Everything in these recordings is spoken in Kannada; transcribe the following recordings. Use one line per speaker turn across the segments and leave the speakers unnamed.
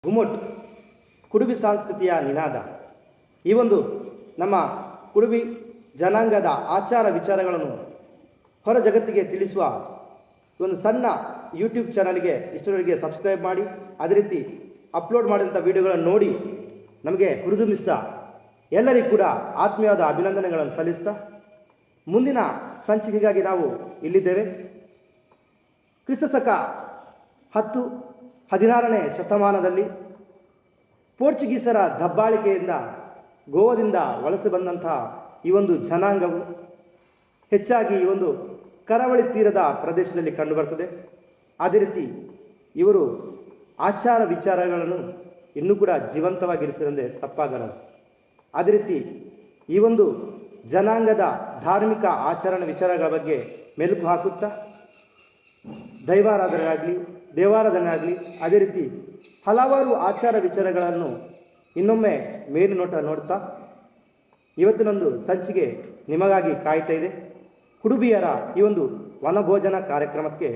ಗುಮ್ಮಟ್ ಕುಡುಬಿ ಸಂಸ್ಕೃತಿಯ ನಿನಾದ. ಈ ಒಂದು ನಮ್ಮ ಕುಡುಬಿ ಜನಾಂಗದ ಆಚಾರ ವಿಚಾರಗಳನ್ನು ಹೊರ ಜಗತ್ತಿಗೆ ತಿಳಿಸುವ ಒಂದು ಸಣ್ಣ ಯೂಟ್ಯೂಬ್ ಚಾನಲ್ಗೆ ಇಷ್ಟರವರೆಗೆ ಸಬ್ಸ್ಕ್ರೈಬ್ ಮಾಡಿ, ಅದೇ ರೀತಿ ಅಪ್ಲೋಡ್ ಮಾಡಿದಂಥ ವಿಡಿಯೋಗಳನ್ನು ನೋಡಿ ನಮಗೆ ಹುರಿದುಂಬಿಸ್ತಾ ಎಲ್ಲರಿಗೂ ಕೂಡ ಆತ್ಮೀಯವಾದ ಅಭಿನಂದನೆಗಳನ್ನು ಸಲ್ಲಿಸ್ತಾ ಮುಂದಿನ ಸಂಚಿಕೆಗಾಗಿ ನಾವು ಇಲ್ಲಿದ್ದೇವೆ. ಕ್ರಿಸ್ತಶಕ 10-16ನೇ ಶತಮಾನದಲ್ಲಿ ಪೋರ್ಚುಗೀಸರ ದಬ್ಬಾಳಿಕೆಯಿಂದ ಗೋವಾದಿಂದ ವಲಸೆ ಬಂದಂತಹ ಈ ಒಂದು ಜನಾಂಗವು ಹೆಚ್ಚಾಗಿ ಈ ಒಂದು ಕರಾವಳಿ ತೀರದ ಪ್ರದೇಶದಲ್ಲಿ ಕಂಡುಬರ್ತದೆ. ಅದೇ ರೀತಿ ಇವರು ಆಚಾರ ವಿಚಾರಗಳನ್ನು ಇನ್ನೂ ಕೂಡ ಜೀವಂತವಾಗಿರಿಸಿದಂತೆ ತಪ್ಪಾಗಲಾರದು. ಅದೇ ರೀತಿ ಈ ಒಂದು ಜನಾಂಗದ ಧಾರ್ಮಿಕ ಆಚರಣೆ ವಿಚಾರಗಳ ಬಗ್ಗೆ ಮೆಲುಕು ಹಾಕುತ್ತಾ ದೈವಾರಾಧನೆ ಆಗಲಿ, ದೇವಾರಾಧನೆ ಆಗಲಿ, ಅದೇ ರೀತಿ ಹಲವಾರು ಆಚಾರ ವಿಚಾರಗಳನ್ನು ಇನ್ನೊಮ್ಮೆ ಮೇಲು ನೋಡ್ತಾ ಇವತ್ತಿನೊಂದು ಸಂಚಿಕೆ ನಿಮಗಾಗಿ ಕಾಯ್ತಾ ಇದೆ. ಕುಡುಬಿಯರ ಈ ಒಂದು ವನಭೋಜನ ಕಾರ್ಯಕ್ರಮಕ್ಕೆ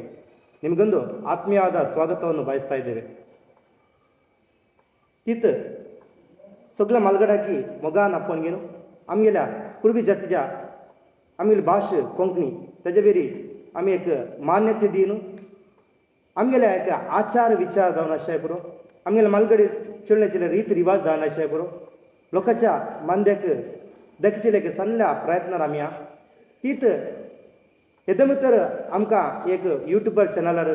ನಿಮಗೊಂದು ಆತ್ಮೀಯವಾದ ಸ್ವಾಗತವನ್ನು ಬಯಸ್ತಾ ಇದ್ದೇವೆ. तीत सगळं मालगडा की मोगा नापोन गेलो आमगेल्या कुडबी जातीच्या आमगेली भाश कोंकणी तेजे बेरी आमी एक मान्यते दिवन आमगेल्या एक आचार विचार जावन अशें पुरो आमगेल्या मालगडी चलण्याचे रीत रिवाज जावन अशें पुरो लोकांच्या मांद्याक दखचिले एक सल्ल्या प्रयत्नार आमी हा तीत येदमितर आमकां एक यूट्यूबर चॅनलार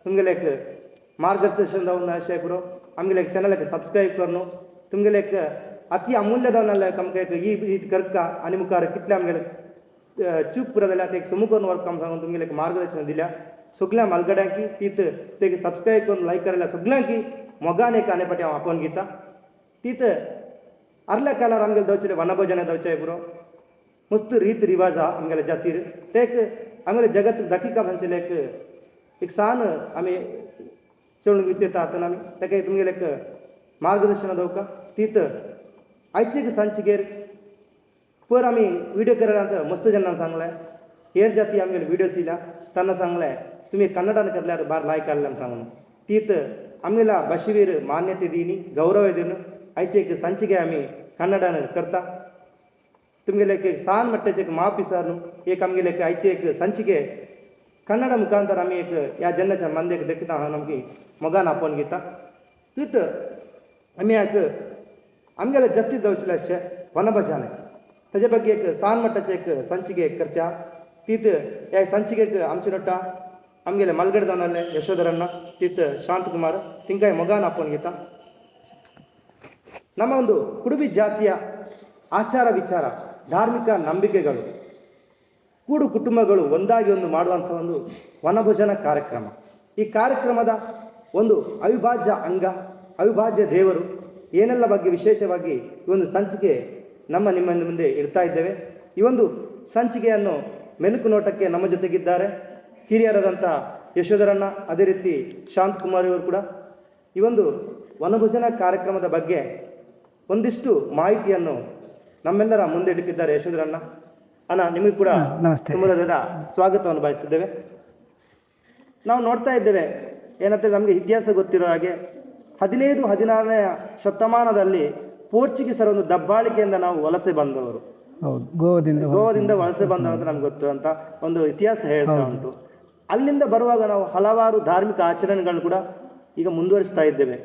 तुमगेले एक मार्गदर्शन जावन अशें पुरो आमगेले एक चॅनल सब्सक्राइब करून तुमगेले एक अति अमूल्य जावन आमकां एक ही करता आनी मुखार कितले आमगेले चूक पुरो जाल्यार एक समूह करून वर्क सांगून तुमगेले एक मार्गदर्शन दिल्या सगळ्या मालगड्यांकी तीत ते सब्सक्राइब करून लायक करायला सगळ्यांकी मोगान एक आने पाटी हांव आपोवन घेता तीत अर्ल्या कालार आमगेले दवचेले वनभोजन दवचे पुरो मस्त रीत रिवाज हा आमगेल्या जातीर ते आमगेले जगत दाखिका सांगचेले एक सान आमी चेवण विद्यता आतां आमी ताका तुमगेले एक मार्गदर्शन दवका तीत आयचे सांजचेर पर आमी विडियो केल्यार मस्त जेन्ना सांगलें हेर जाती आमगेले विडियोज येयल्या तेन्ना सांगलें तुमी कन्नडान केल्यार बार लायक केलें सांगून तीत आमगेल्या भाशेवेर मान्यते दिनी गौरव दिवन आयचे एक सांजचे आमी कन्नडान करता तुमगेले एक सान मट्टाचे एक मापिसार न्हू एक आमगेले एक आयचे एक सांजचे कन्नड मुखांतर आमी एक ह्या जेन्नाच्या मंदेक देखता हांव आमगे मोगान आपोवन घेता तीत आमी एक आमगेले जाती दवचले अशें वनभोजन तेजे ಬಗ್ಗೆ एक सान मट्टाचे एक संचिके करच्या तीत ह्या संचिकेक आमचे नोटा आमगेले मलगड जावनाले यशोधरಣ್ಣ तीत ಶಾಂತಕುಮಾರ್ तिंकाय मोगान आपोवन घेता ನಮ್ಮ ಒಂದು ಕುಡುಬಿ ಜಾತಿಯ ಆಚಾರ ವಿಚಾರ ಧಾರ್ಮಿಕ ನಂಬಿಕೆಗಳು ಕೂಡು ಕುಟುಂಬಗಳು ಒಂದಾಗಿ ಒಂದು ಮಾಡುವಂಥ ಒಂದು ವನಭೋಜನ ಕಾರ್ಯಕ್ರಮ ಈ ಕಾರ್ಯಕ್ರಮದ ಒಂದು ಅವಿಭಾಜ್ಯ ಅಂಗ ಅವಿಭಾಜ್ಯ ದೇವರು ಏನೆಲ್ಲ ಬಗ್ಗೆ ವಿಶೇಷವಾಗಿ ಈ ಒಂದು ಸಂಚಿಕೆ ನಿಮ್ಮ ಮುಂದೆ ಇಡ್ತಾ ಇದ್ದೇವೆ ಈ ಒಂದು ಸಂಚಿಕೆಯನ್ನು ಮೆಲುಕು ನೋಟಕ್ಕೆ ನಮ್ಮ ಜೊತೆಗಿದ್ದಾರೆ ಹಿರಿಯರಾದಂಥ ಯಶೋಧರಣ್ಣ ಅದೇ ರೀತಿ ಶಾಂತಕುಮಾರ್ ಇವರು ಕೂಡ ಈ ಒಂದು ವನಭೋಜನ ಕಾರ್ಯಕ್ರಮದ ಬಗ್ಗೆ ಒಂದಿಷ್ಟು ಮಾಹಿತಿಯನ್ನು ನಮ್ಮೆಲ್ಲರ ಮುಂದೆ ಇಟ್ಟಿದ್ದಾರೆ ಯಶೋಧರಣ್ಣ ಅಣ್ಣ ನಿಮಗೆ ಕೂಡ ತುಂಬದ ಸ್ವಾಗತವನ್ನು ಬಯಸಿದ್ದೇವೆ ನಾವು ನೋಡ್ತಾ ಇದ್ದೇವೆ ಏನಂತಂದರೆ ನಮಗೆ ಇತಿಹಾಸ ಗೊತ್ತಿರೋ ಹಾಗೆ 15-16ನೇ ಶತಮಾನದಲ್ಲಿ ಪೋರ್ಚುಗೀಸರ ಒಂದು ದಬ್ಬಾಳಿಕೆಯಿಂದ ನಾವು ವಲಸೆ ಬಂದವರು ಗೋವಾದಿಂದ ವಲಸೆ ಬಂದವರು ಅಂತ ನಮ್ಗೆ ಗೊತ್ತು ಅಂತ ಒಂದು ಇತಿಹಾಸ ಹೇಳ್ತಾ ಉಂಟು ಅಲ್ಲಿಂದ ಬರುವಾಗ ನಾವು ಹಲವಾರು ಧಾರ್ಮಿಕ ಆಚರಣೆಗಳನ್ನು ಕೂಡ ಈಗ ಮುಂದುವರಿಸ್ತಾ ಇದ್ದೇವೆ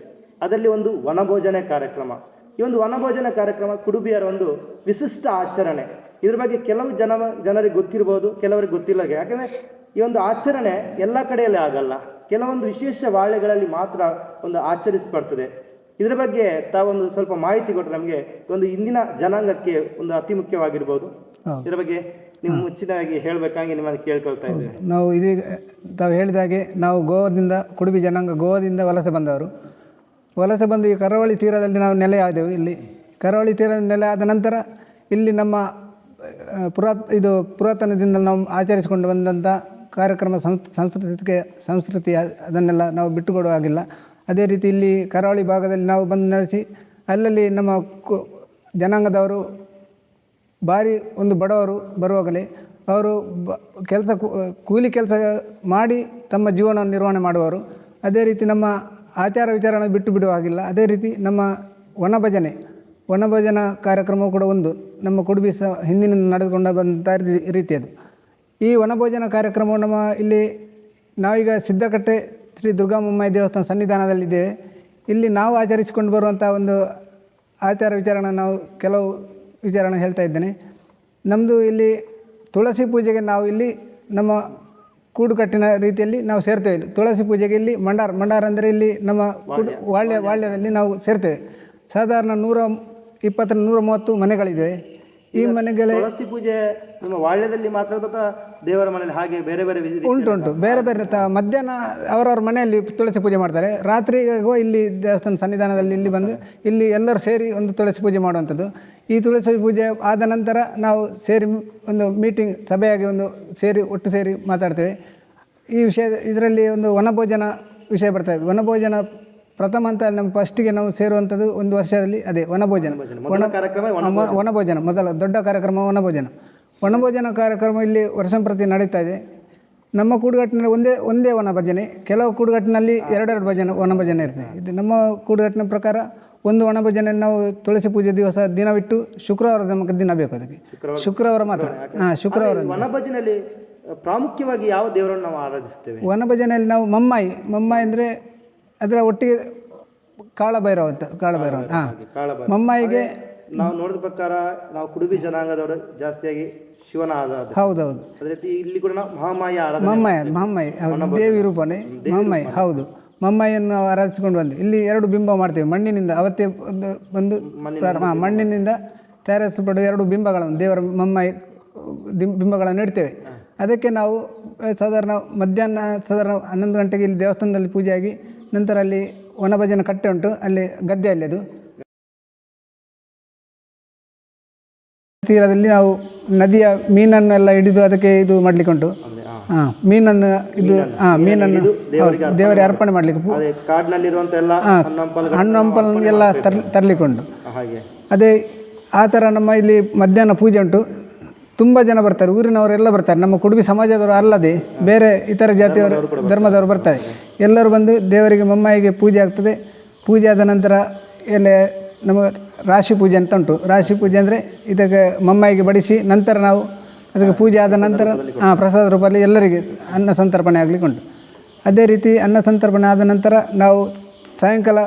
ಅದರಲ್ಲಿ ಒಂದು ವನಭೋಜನೆ ಕಾರ್ಯಕ್ರಮ ಈ ಒಂದು ವನಭೋಜನ ಕಾರ್ಯಕ್ರಮ ಕುಡುಬಿಯರ ಒಂದು ವಿಶಿಷ್ಟ ಆಚರಣೆ ಇದ್ರ ಬಗ್ಗೆ ಕೆಲವು ಜನರಿಗೆ ಗೊತ್ತಿರ್ಬೋದು ಕೆಲವರಿಗೆ ಗೊತ್ತಿಲ್ಲ ಯಾಕಂದರೆ ಈ ಒಂದು ಆಚರಣೆ ಎಲ್ಲ ಕಡೆಯಲ್ಲಿ ಆಗಲ್ಲ ಕೆಲವೊಂದು ವಿಶೇಷ ವಾಳೆಗಳಲ್ಲಿ ಮಾತ್ರ ಒಂದು ಆಚರಿಸಲ್ಪಡ್ತದೆ ಇದರ ಬಗ್ಗೆ ತಾವೊಂದು ಸ್ವಲ್ಪ ಮಾಹಿತಿ ಕೊಟ್ಟರೆ ನಮಗೆ ಒಂದು ಇಂದಿನ ಜನಾಂಗಕ್ಕೆ ಒಂದು ಅತಿ ಮುಖ್ಯವಾಗಿರ್ಬೋದು ಇದರ ಬಗ್ಗೆ ನೀವು ಮುಂಚಿತವಾಗಿ ಹೇಳಬೇಕಾಗಿ ನಿಮ್ಮನ್ನು ಕೇಳ್ಕೊಳ್ತಾ ಇದ್ದೇವೆ
ನಾವು ಇದೀಗ ತಾವು ಹೇಳಿದ ಹಾಗೆ ನಾವು ಕುಡುಬಿ ಜನಾಂಗ ಗೋವಾದಿಂದ ವಲಸೆ ಬಂದವರು ವಲಸೆ ಬಂದು ಈ ಕರಾವಳಿ ತೀರದಲ್ಲಿ ನಾವು ನೆಲೆಯಾದೆವು ಇಲ್ಲಿ ಕರಾವಳಿ ತೀರದಲ್ಲಿ ನೆಲೆ ಆದ ನಂತರ ಇಲ್ಲಿ ನಮ್ಮ ಪುರಾತನದಿಂದ ನಾವು ಆಚರಿಸಿಕೊಂಡು ಬಂದಂಥ ಕಾರ್ಯಕ್ರಮ ಸಂಸ್ಕೃತಿ ಅದನ್ನೆಲ್ಲ ನಾವು ಬಿಟ್ಟುಕೊಡುವಾಗಿಲ್ಲ ಅದೇ ರೀತಿ ಇಲ್ಲಿ ಕರಾವಳಿ ಭಾಗದಲ್ಲಿ ನಾವು ಬಂದು ನೆಲೆಸಿ ಅಲ್ಲಲ್ಲಿ ನಮ್ಮ ಜನಾಂಗದವರು ಭಾರಿ ಒಂದು ಬಡವರು ಬರುವಾಗಲೇ ಅವರು ಕೂಲಿ ಕೆಲಸ ಮಾಡಿ ತಮ್ಮ ಜೀವನವನ್ನು ನಿರ್ವಹಣೆ ಮಾಡುವವರು. ಅದೇ ರೀತಿ ನಮ್ಮ ಆಚಾರ ವಿಚಾರವನ್ನು ಬಿಟ್ಟು ಬಿಡುವ ಹಾಗಿಲ್ಲ. ಅದೇ ರೀತಿ ನಮ್ಮ ವನಭೋಜನ ಕಾರ್ಯಕ್ರಮವು ಕೂಡ ಒಂದು ನಮ್ಮ ಕುಡುಬಿ ಹಿಂದಿನಿಂದ ನಡೆದುಕೊಂಡು ಬಂದಂಥ ರೀತಿ ಅದು. ಈ ವನಭೋಜನ ಕಾರ್ಯಕ್ರಮವು ನಮ್ಮ ಇಲ್ಲಿ ನಾವೀಗ ಸಿದ್ದಕಟ್ಟೆ ಶ್ರೀ ದುರ್ಗಾಮಮ್ಮಿ ದೇವಸ್ಥಾನ ಸನ್ನಿಧಾನದಲ್ಲಿದ್ದೇವೆ. ಇಲ್ಲಿ ನಾವು ಆಚರಿಸಿಕೊಂಡು ಬರುವಂಥ ಒಂದು ಆಚಾರ ವಿಚಾರನ ನಾವು ಕೆಲವು ವಿಚಾರನ ಹೇಳ್ತಾ ಇದ್ದೇನೆ. ನಮ್ಮದು ಇಲ್ಲಿ ತುಳಸಿ ಪೂಜೆಗೆ ನಾವು ಇಲ್ಲಿ ನಮ್ಮ ಕೂಡುಕಟ್ಟಿನ ರೀತಿಯಲ್ಲಿ ನಾವು ಸೇರ್ತೇವೆ. ತುಳಸಿ ಪೂಜೆಗೆ ಇಲ್ಲಿ ಮಂಡಾರ ಅಂದರೆ ಇಲ್ಲಿ ನಮ್ಮ ವಾಳ್ಯದಲ್ಲಿ ನಾವು ಸೇರ್ತೇವೆ. ಸಾಧಾರಣ 120 130 ಮನೆಗಳಿವೆ. ಈ ಮನೆಗಳೇ
ತುಳಸಿ ಪೂಜೆ ನಮ್ಮ ವಾಳ್ಯದಲ್ಲಿ ಮಾತ್ರ ಅಥವಾ ದೇವರ ಮನೆಯಲ್ಲಿ ಹಾಗೆ ಬೇರೆ ಬೇರೆ
ಉಂಟು ಬೇರೆ ಮಧ್ಯಾಹ್ನ ಅವರವ್ರ ಮನೆಯಲ್ಲಿ ತುಳಸಿ ಪೂಜೆ ಮಾಡ್ತಾರೆ. ರಾತ್ರಿಗೂ ಇಲ್ಲಿ ದೇವಸ್ಥಾನ ಸನ್ನಿಧಾನದಲ್ಲಿ ಇಲ್ಲಿ ಬಂದು ಇಲ್ಲಿ ಎಲ್ಲರೂ ಸೇರಿ ಒಂದು ತುಳಸಿ ಪೂಜೆ ಮಾಡುವಂಥದ್ದು. ಈ ತುಳಸಿ ಪೂಜೆ ಆದ ನಂತರ ನಾವು ಸೇರಿ ಒಂದು ಮೀಟಿಂಗ್ ಸಭೆಯಾಗಿ ಒಟ್ಟು ಸೇರಿ ಮಾತಾಡ್ತೇವೆ. ಈ ವಿಷಯ ಇದರಲ್ಲಿ ಒಂದು ವನಭೋಜನ ವಿಷಯ ಬರ್ತದೆ. ವನಭೋಜನ ಪ್ರಥಮ ಅಂತ ನಮ್ಮ ಫಸ್ಟಿಗೆ ನಾವು ಸೇರುವಂಥದ್ದು ಒಂದು ವರ್ಷದಲ್ಲಿ ಅದೇ ವನಭೋಜನ. ಮೊದಲ ದೊಡ್ಡ ಕಾರ್ಯಕ್ರಮ ವನಭೋಜನ ಕಾರ್ಯಕ್ರಮ ಇಲ್ಲಿ ವರ್ಷಂಪ್ರತಿ ನಡೀತಾ ಇದೆ. ನಮ್ಮ ಕೂಡುಗಟ್ಟಿನಲ್ಲಿ ಒಂದೇ ವನಭಜನೆ, ಕೆಲವು ಕೂಡುಗಟ್ಟಿನಲ್ಲಿ 2 ವನಭಜನೆ ಇರ್ತದೆ. ಇದು ನಮ್ಮ ಕೂಡುಗಟ್ಟಿನ ಪ್ರಕಾರ ಒಂದು ವನಭಜನೆ ನಾವು ತುಳಸಿ ಪೂಜೆ ದಿನವಿಟ್ಟು ಶುಕ್ರವಾರದ ದಿನ ಬೇಕು. ಅದಕ್ಕೆ ಶುಕ್ರವಾರ ಮಾತ್ರ. ಶುಕ್ರವಾರ
ವನಭಜನೆಯಲ್ಲಿ ಪ್ರಾಮುಖ್ಯವಾಗಿ ಯಾವ ದೇವರನ್ನು ನಾವು ಆರಾಧಿಸ್ತೇವೆ?
ವನಭಜನೆಯಲ್ಲಿ ನಾವು ಮಮ್ಮಾಯಿ ಅಂದರೆ ಅದರ ಒಟ್ಟಿಗೆ ಕಾಳಭೈರವ ಮಮ್ಮಾಯಿಗೆ
ನಾವು ನೋಡಿದ ಪ್ರಕಾರ ನಾವು ಕುಡುಬಿ ಜನಾಂಗದವರು ಜಾಸ್ತಿಯಾಗಿ ಶಿವನ ಆರಾಧನೆ.
ಹೌದೌದು.
ಅದೇ ರೀತಿ ಇಲ್ಲಿ ಕೂಡ ನಾವು ಮಹಾಮಾಯಿ
ಮಹಾಮಾಯಿ ದೇವಿ ರೂಪನೇ ಮಮ್ಮಾಯಿ. ಹೌದು, ಮಮ್ಮಾಯಿಯನ್ನು ಆರಾಧಿಸಿಕೊಂಡು ಬಂದು ಇಲ್ಲಿ 2 ಬಿಂಬ ಮಾಡ್ತೇವೆ ಮಣ್ಣಿನಿಂದ. ಅವತ್ತೇ ಬಂದು ಮಣ್ಣಿನಿಂದ ತಯಾರಿಸಲ್ಪಡುವ 2 ಬಿಂಬಗಳನ್ನು ದೇವರ ಮಮ್ಮಾಯಿ ಬಿಂಬಗಳನ್ನು ಇಡ್ತೇವೆ. ಅದಕ್ಕೆ ನಾವು ಸಾಧಾರಣ ಮಧ್ಯಾಹ್ನ 11 ಗಂಟೆಗೆ ಇಲ್ಲಿ ದೇವಸ್ಥಾನದಲ್ಲಿ ಪೂಜೆಯಾಗಿ ನಂತರ ಅಲ್ಲಿ ವನಭಜನ ಕಟ್ಟೆ ಉಂಟು, ಅಲ್ಲಿ ಗದ್ದೆಯಲ್ಲಿ ಅದು ತೀರದಲ್ಲಿ ನಾವು ನದಿಯ ಮೀನನ್ನೆಲ್ಲ ಹಿಡಿದು ಅದಕ್ಕೆ ಇದು ಮಾಡಲಿಕ್ಕೆ ಉಂಟು. ಮೀನನ್ನು ದೇವರಿಗೆ ಅರ್ಪಣೆ ಮಾಡಲಿಕ್ಕೆ ಹಣ್ಣು ಹಂಪಲೆಲ್ಲ ತರಲಿಕ್ಕೆ ಉಂಟು. ಅದೇ ಆ ಥರ ನಮ್ಮ ಇಲ್ಲಿ ಮಧ್ಯಾಹ್ನ ಪೂಜೆ ಉಂಟು. ತುಂಬ ಜನ ಬರ್ತಾರೆ, ಊರಿನವರೆಲ್ಲ ಬರ್ತಾರೆ. ನಮ್ಮ ಕುಡುಬಿ ಸಮಾಜದವರು ಅಲ್ಲದೆ ಬೇರೆ ಇತರ ಜಾತಿಯವರು ಧರ್ಮದವರು ಬರ್ತಾರೆ. ಎಲ್ಲರೂ ಬಂದು ದೇವರಿಗೆ ಮಮ್ಮಾಯಿಗೆ ಪೂಜೆ ಆಗ್ತದೆ. ಪೂಜೆ ಆದ ನಂತರ ಎಲ್ಲ ನಮ್ಮ ರಾಶಿ ಪೂಜೆ ಅಂತ ಉಂಟು. ರಾಶಿ ಪೂಜೆ ಅಂದರೆ ಇದಕ್ಕೆ ಮಮ್ಮಾಯಿಗೆ ಬಡಿಸಿ ನಂತರ ನಾವು ಅದಕ್ಕೆ ಪೂಜೆ ಆದ ನಂತರ ಪ್ರಸಾದ ರೂಪದಲ್ಲಿ ಎಲ್ಲರಿಗೆ ಅನ್ನ ಸಂತರ್ಪಣೆ ಆಗಲಿಕ್ಕೆ ಉಂಟು. ಅದೇ ರೀತಿ ಅನ್ನ ಸಂತರ್ಪಣೆ ಆದ ನಂತರ ನಾವು ಸಾಯಂಕಾಲ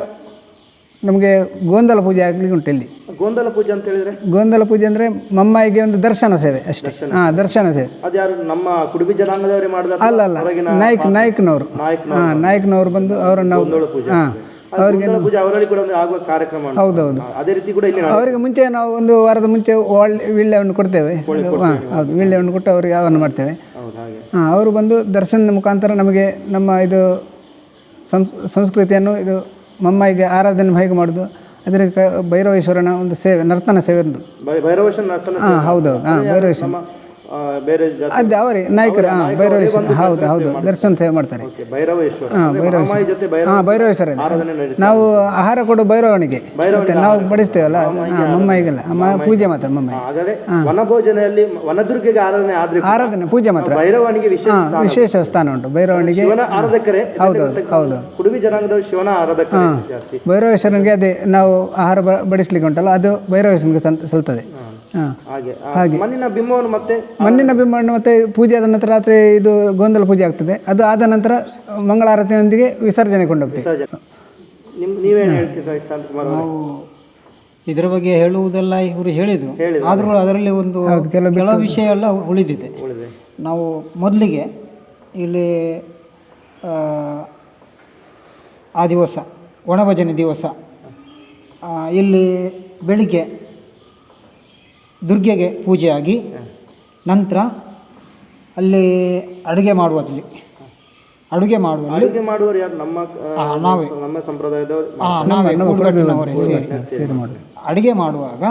ನಮಗೆ ಗೋಂದಲ ಪೂಜೆ ಆಗಲಿಕ್ಕೆ ಉಂಟು. ಇಲ್ಲಿ
ಗೋಂದಲ ಪೂಜೆ ಅಂತ ಹೇಳಿದ್ರೆ
ಗೋಂದಲ ಪೂಜೆ ಅಂದರೆ ಮಮ್ಮಾಯಿಗೆ ಒಂದು ದರ್ಶನ ಸೇವೆ ಅಷ್ಟೇ. ದರ್ಶನ ಸೇವೆ.
ಅದು ಯಾರು ನಮ್ಮ ಕುಡುಬಿ ಜನಾಂಗದವರೇ ಮಾಡಿದ?
ಅಲ್ಲ, ನಾಯಕನವರು ಬಂದು ಅವರನ್ನು
ಅವರಿಗೆ ಅವರಲ್ಲಿ ಕೂಡ ಆಗುವ ಕಾರ್ಯಕ್ರಮ.
ಹೌದೌದು.
ಅದೇ ರೀತಿ ಕೂಡ ಇಲ್ಲಿ
ಅವರಿಗೆ ಮುಂಚೆ ನಾವು ಒಂದು ವಾರದ ಮುಂಚೆ ವೀಳ್ಯವನ್ನು ಕೊಡ್ತೇವೆ. ಹೌದು, ವೀಳ್ಯವನ್ನು ಕೊಟ್ಟು ಅವರಿಗೆ ಯಾವನ್ನು ಮಾಡ್ತೇವೆ. ಅವರು ಬಂದು ದರ್ಶನದ ಮುಖಾಂತರ ನಮಗೆ ನಮ್ಮ ಇದು ಸಂಸ್ಕೃತಿಯನ್ನು ಇದು ಮಮ್ಮಾಯಿಗೆ ಆರಾಧನೆ ಹೇಗೆ ಮಾಡೋದು, ಅದರ ಭೈರವೇಶ್ವರನ ಒಂದು ಸೇವೆ, ನರ್ತನ ಸೇವೆ ಒಂದು ಹೌದೌದು. ಭೈರವೇಶ್ವರ ಅದೇ ಅವರೇ ನಾಯಕರು. ಭೈರವೇಶ್ವರ ಹೌದು ದರ್ಶನ ಸೇವೆ ಮಾಡ್ತಾರೆ. ಭೈರವೇಶ್ವರ ನಾವು ಆಹಾರ ಕೊಡೋ ಭೈರವನಿಗೆ ನಾವು ಬಡಿಸ್ತೇವಲ್ಲ, ಮಮ್ಮಾಯಿಗೆಲ್ಲ ಪೂಜೆ ಮಾತ್ರ. ಮಮ್ಮಾಯಿ
ವನಭೋಜನೆಯಲ್ಲಿ ವನದುರ್ಗೆಗೆ ಆರಾಧನೆ ಪೂಜೆ ಮಾತ್ರ. ಭೈರವನಿಗೆ
ವಿಶೇಷ ಸ್ಥಾನ ಉಂಟು. ಭೈರವನಿಗೆ ಹೌದು
ಕುಡುಬಿ ಜನಾಂಗದವರು ಶಿವನ ಆರಾಧಕರು.
ಭೈರವೇಶ್ವರನಿಗೆ ಅದೇ ನಾವು ಆಹಾರ ಬಡಿಸ್ಲಿಕ್ಕೆ ಉಂಟಲ್ಲ, ಅದು ಭೈರವೇಶ್ವರನಿಗೆ ಸಲ್ತದೆ.
ಹಾಗೆ ಮಣ್ಣಿನ ಬಿಂಬವನ್ನು
ಮತ್ತೆ ಪೂಜೆ ಆದ ನಂತರ ರಾತ್ರಿ ಇದು ಗೋಂದಲ ಪೂಜೆ ಆಗ್ತದೆ. ಅದು ಆದ ನಂತರ ಮಂಗಳಾರತಿಯೊಂದಿಗೆ ವಿಸರ್ಜನೆ ಕೊಂಡೋಗ್ತದೆ.
ನೀವೇನು ಹೇಳ್ತೀರಾ ಶಾಂತಕುಮಾರ್?
ಇದರ ಬಗ್ಗೆ ಹೇಳುವುದೆಲ್ಲ ಇವರು ಹೇಳಿದರು, ಆದರೂ ಅದರಲ್ಲಿ ಒಂದು ಕೆಲವು ವಿಷಯ ಎಲ್ಲ ಉಳಿದಿದೆ. ನಾವು ಮೊದಲಿಗೆ ಇಲ್ಲಿ ಆ ದಿವಸ ವನಭಜನೆ ದಿವಸ ಇಲ್ಲಿ ಬೆಳಿಗ್ಗೆ ದುರ್ಗೆಗೆ ಪೂಜೆಯಾಗಿ ನಂತರ ಅಲ್ಲಿ ಅಡುಗೆ ಮಾಡುವಲ್ಲಿ
ಮಾಡುವವರು ಯಾರು? ನಮ್ಮ ಸಂಪ್ರದಾಯದವರು
ನಾವೇ ಕೂಡುಗಟ್ಟಿನವರೇ ಸೇರಿ ಅಡುಗೆ ಮಾಡುವಾಗ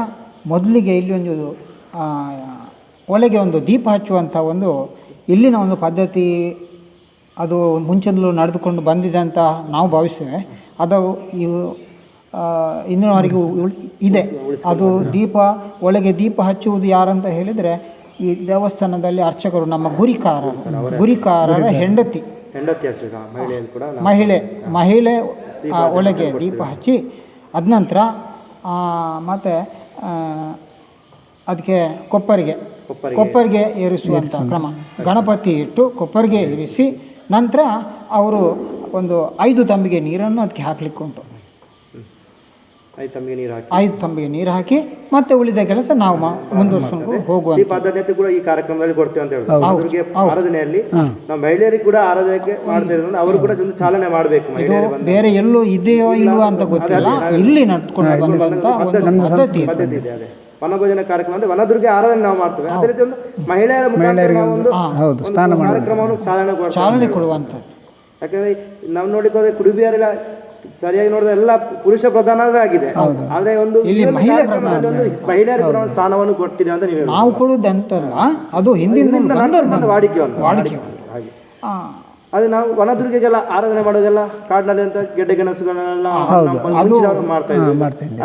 ಮೊದಲಿಗೆ ಇಲ್ಲಿ ಒಂದು ಒಳಗೆ ಒಂದು ದೀಪ ಹಚ್ಚುವಂಥ ಒಂದು ಇಲ್ಲಿನ ಒಂದು ಪದ್ಧತಿ ಅದು ಮುಂಚಿನಲ್ಲೂ ನಡೆದುಕೊಂಡು ಬಂದಿದೆ ಅಂತ ನಾವು ಭಾವಿಸ್ತೇವೆ. ಅದು ಇನ್ನೂವರೆಗೂ ಇದೆ. ಅದು ಒಳಗೆ ದೀಪ ಹಚ್ಚುವುದು ಯಾರಂತ ಹೇಳಿದರೆ ಈ ದೇವಸ್ಥಾನದಲ್ಲಿ ಅರ್ಚಕರು ನಮ್ಮ ಗುರಿಕಾರರ ಹೆಂಡತಿ
ಅರ್ಚಕ ಮಹಿಳೆಯಲ್ಲಿ ಕೂಡ
ಮಹಿಳೆ ಒಳಗೆ ದೀಪ ಹಚ್ಚಿ ಅದ ನಂತರ ಮತ್ತು ಅದಕ್ಕೆ ಕೊಪ್ಪರಿಗೆ ಏರಿಸುವಂಥ ಕ್ರಮ. ಗಣಪತಿ ಇಟ್ಟು ಕೊಪ್ಪರಿಗೆ ಏರಿಸಿ ನಂತರ ಅವರು ಒಂದು 5 ತಂಬಿಗೆ ನೀರನ್ನು ಅದಕ್ಕೆ ಹಾಕ್ಲಿಕ್ಕೆ ಉಂಟು. 5 ತಂಬಿಗೆ ನೀರು ಹಾಕಿ ಮತ್ತೆ ಉಳಿದ ಕೆಲಸ ನಾವು ಮುಂದುವರಿಸಿಕೊಂಡು ಹೋಗುವ
ಪದ್ಧತಿ ಕೂಡ ಈ ಕಾರ್ಯಕ್ರಮದಲ್ಲಿ ಕೊಡ್ತೇವೆ ಅಂತ ಹೇಳ್ಬೋದು. ಅವ್ರಿಗೆ ಆರಾಧನೆಯಲ್ಲಿ ನಾವು ಮಹಿಳೆಯರಿಗೆ ಕೂಡ ಆರಾಧನೆಗೆ ಮಾಡ್ತಿರೋದ್ರಿಂದ ಅವರು ಕೂಡ ಒಂದು ಚಾಲನೆ ಮಾಡಬೇಕು.
ಬೇರೆ ಎಲ್ಲೂ ಇದೆಯೋ ಇಲ್ವೋ ಅಂತ ಗೊತ್ತಿಲ್ಲ, ಇಲ್ಲಿ ನಡ್ಕೊಂಡು ಬಂದಂತ ಒಂದು ಪದ್ಧತಿ
ಇದೆ. ಅದೇ ವನಭೋಜನ ಕಾರ್ಯಕ್ರಮ ಅಂದ್ರೆ ವನದುರ್ಗೆ ಆರಾಧನೆ ನಾವು ಮಾಡ್ತೇವೆ. ಅದೇ ರೀತಿ ಒಂದು ಮಹಿಳೆಯರ ಮುಖಾಂತರ ನಾವು ಒಂದು ಕಾರ್ಯಕ್ರಮವನ್ನು
ಚಾಲನೆ ಕೊಡುವಂಥದ್ದು.
ಯಾಕಂದ್ರೆ ನಾವು ನೋಡಿದ್ರೆ ಕುಡುಬಿಯರೆಲ್ಲ ಸರಿಯಾಗಿ ನೋಡಿದ್ರೆ ಎಲ್ಲ ಪುರುಷ ಪ್ರಧಾನವೇ ಆಗಿದೆ. ಆದ್ರೆ ಒಂದು ಕಾರ್ಯಕ್ರಮದಲ್ಲಿ ಒಂದು ಮಹಿಳೆಯರಿಗೆ ಕೂಡ ಸ್ಥಾನವನ್ನು ಕೊಟ್ಟಿದೆ ಅಂತ ನೀವು
ನಾವು ಕೊಡುವುದಂತಲ್ಲ, ಅದು ಹಿಂದಿನಿಂದ
ವಾಡಿಕೆ ಹಾಗೆ. ಅದು ನಾವು ವನದುರ್ಗೆಗೆಲ್ಲ ಆರಾಧನೆ ಮಾಡೋಗೆಲ್ಲ ಕಾಡಿನಲ್ಲಿ ಅಂತ ಗೆಡ್ಡೆ ಗೆಣಸುಗಳನ್ನೆಲ್ಲ ಮಾಡ್ತಾ ಇದ್ವಿ.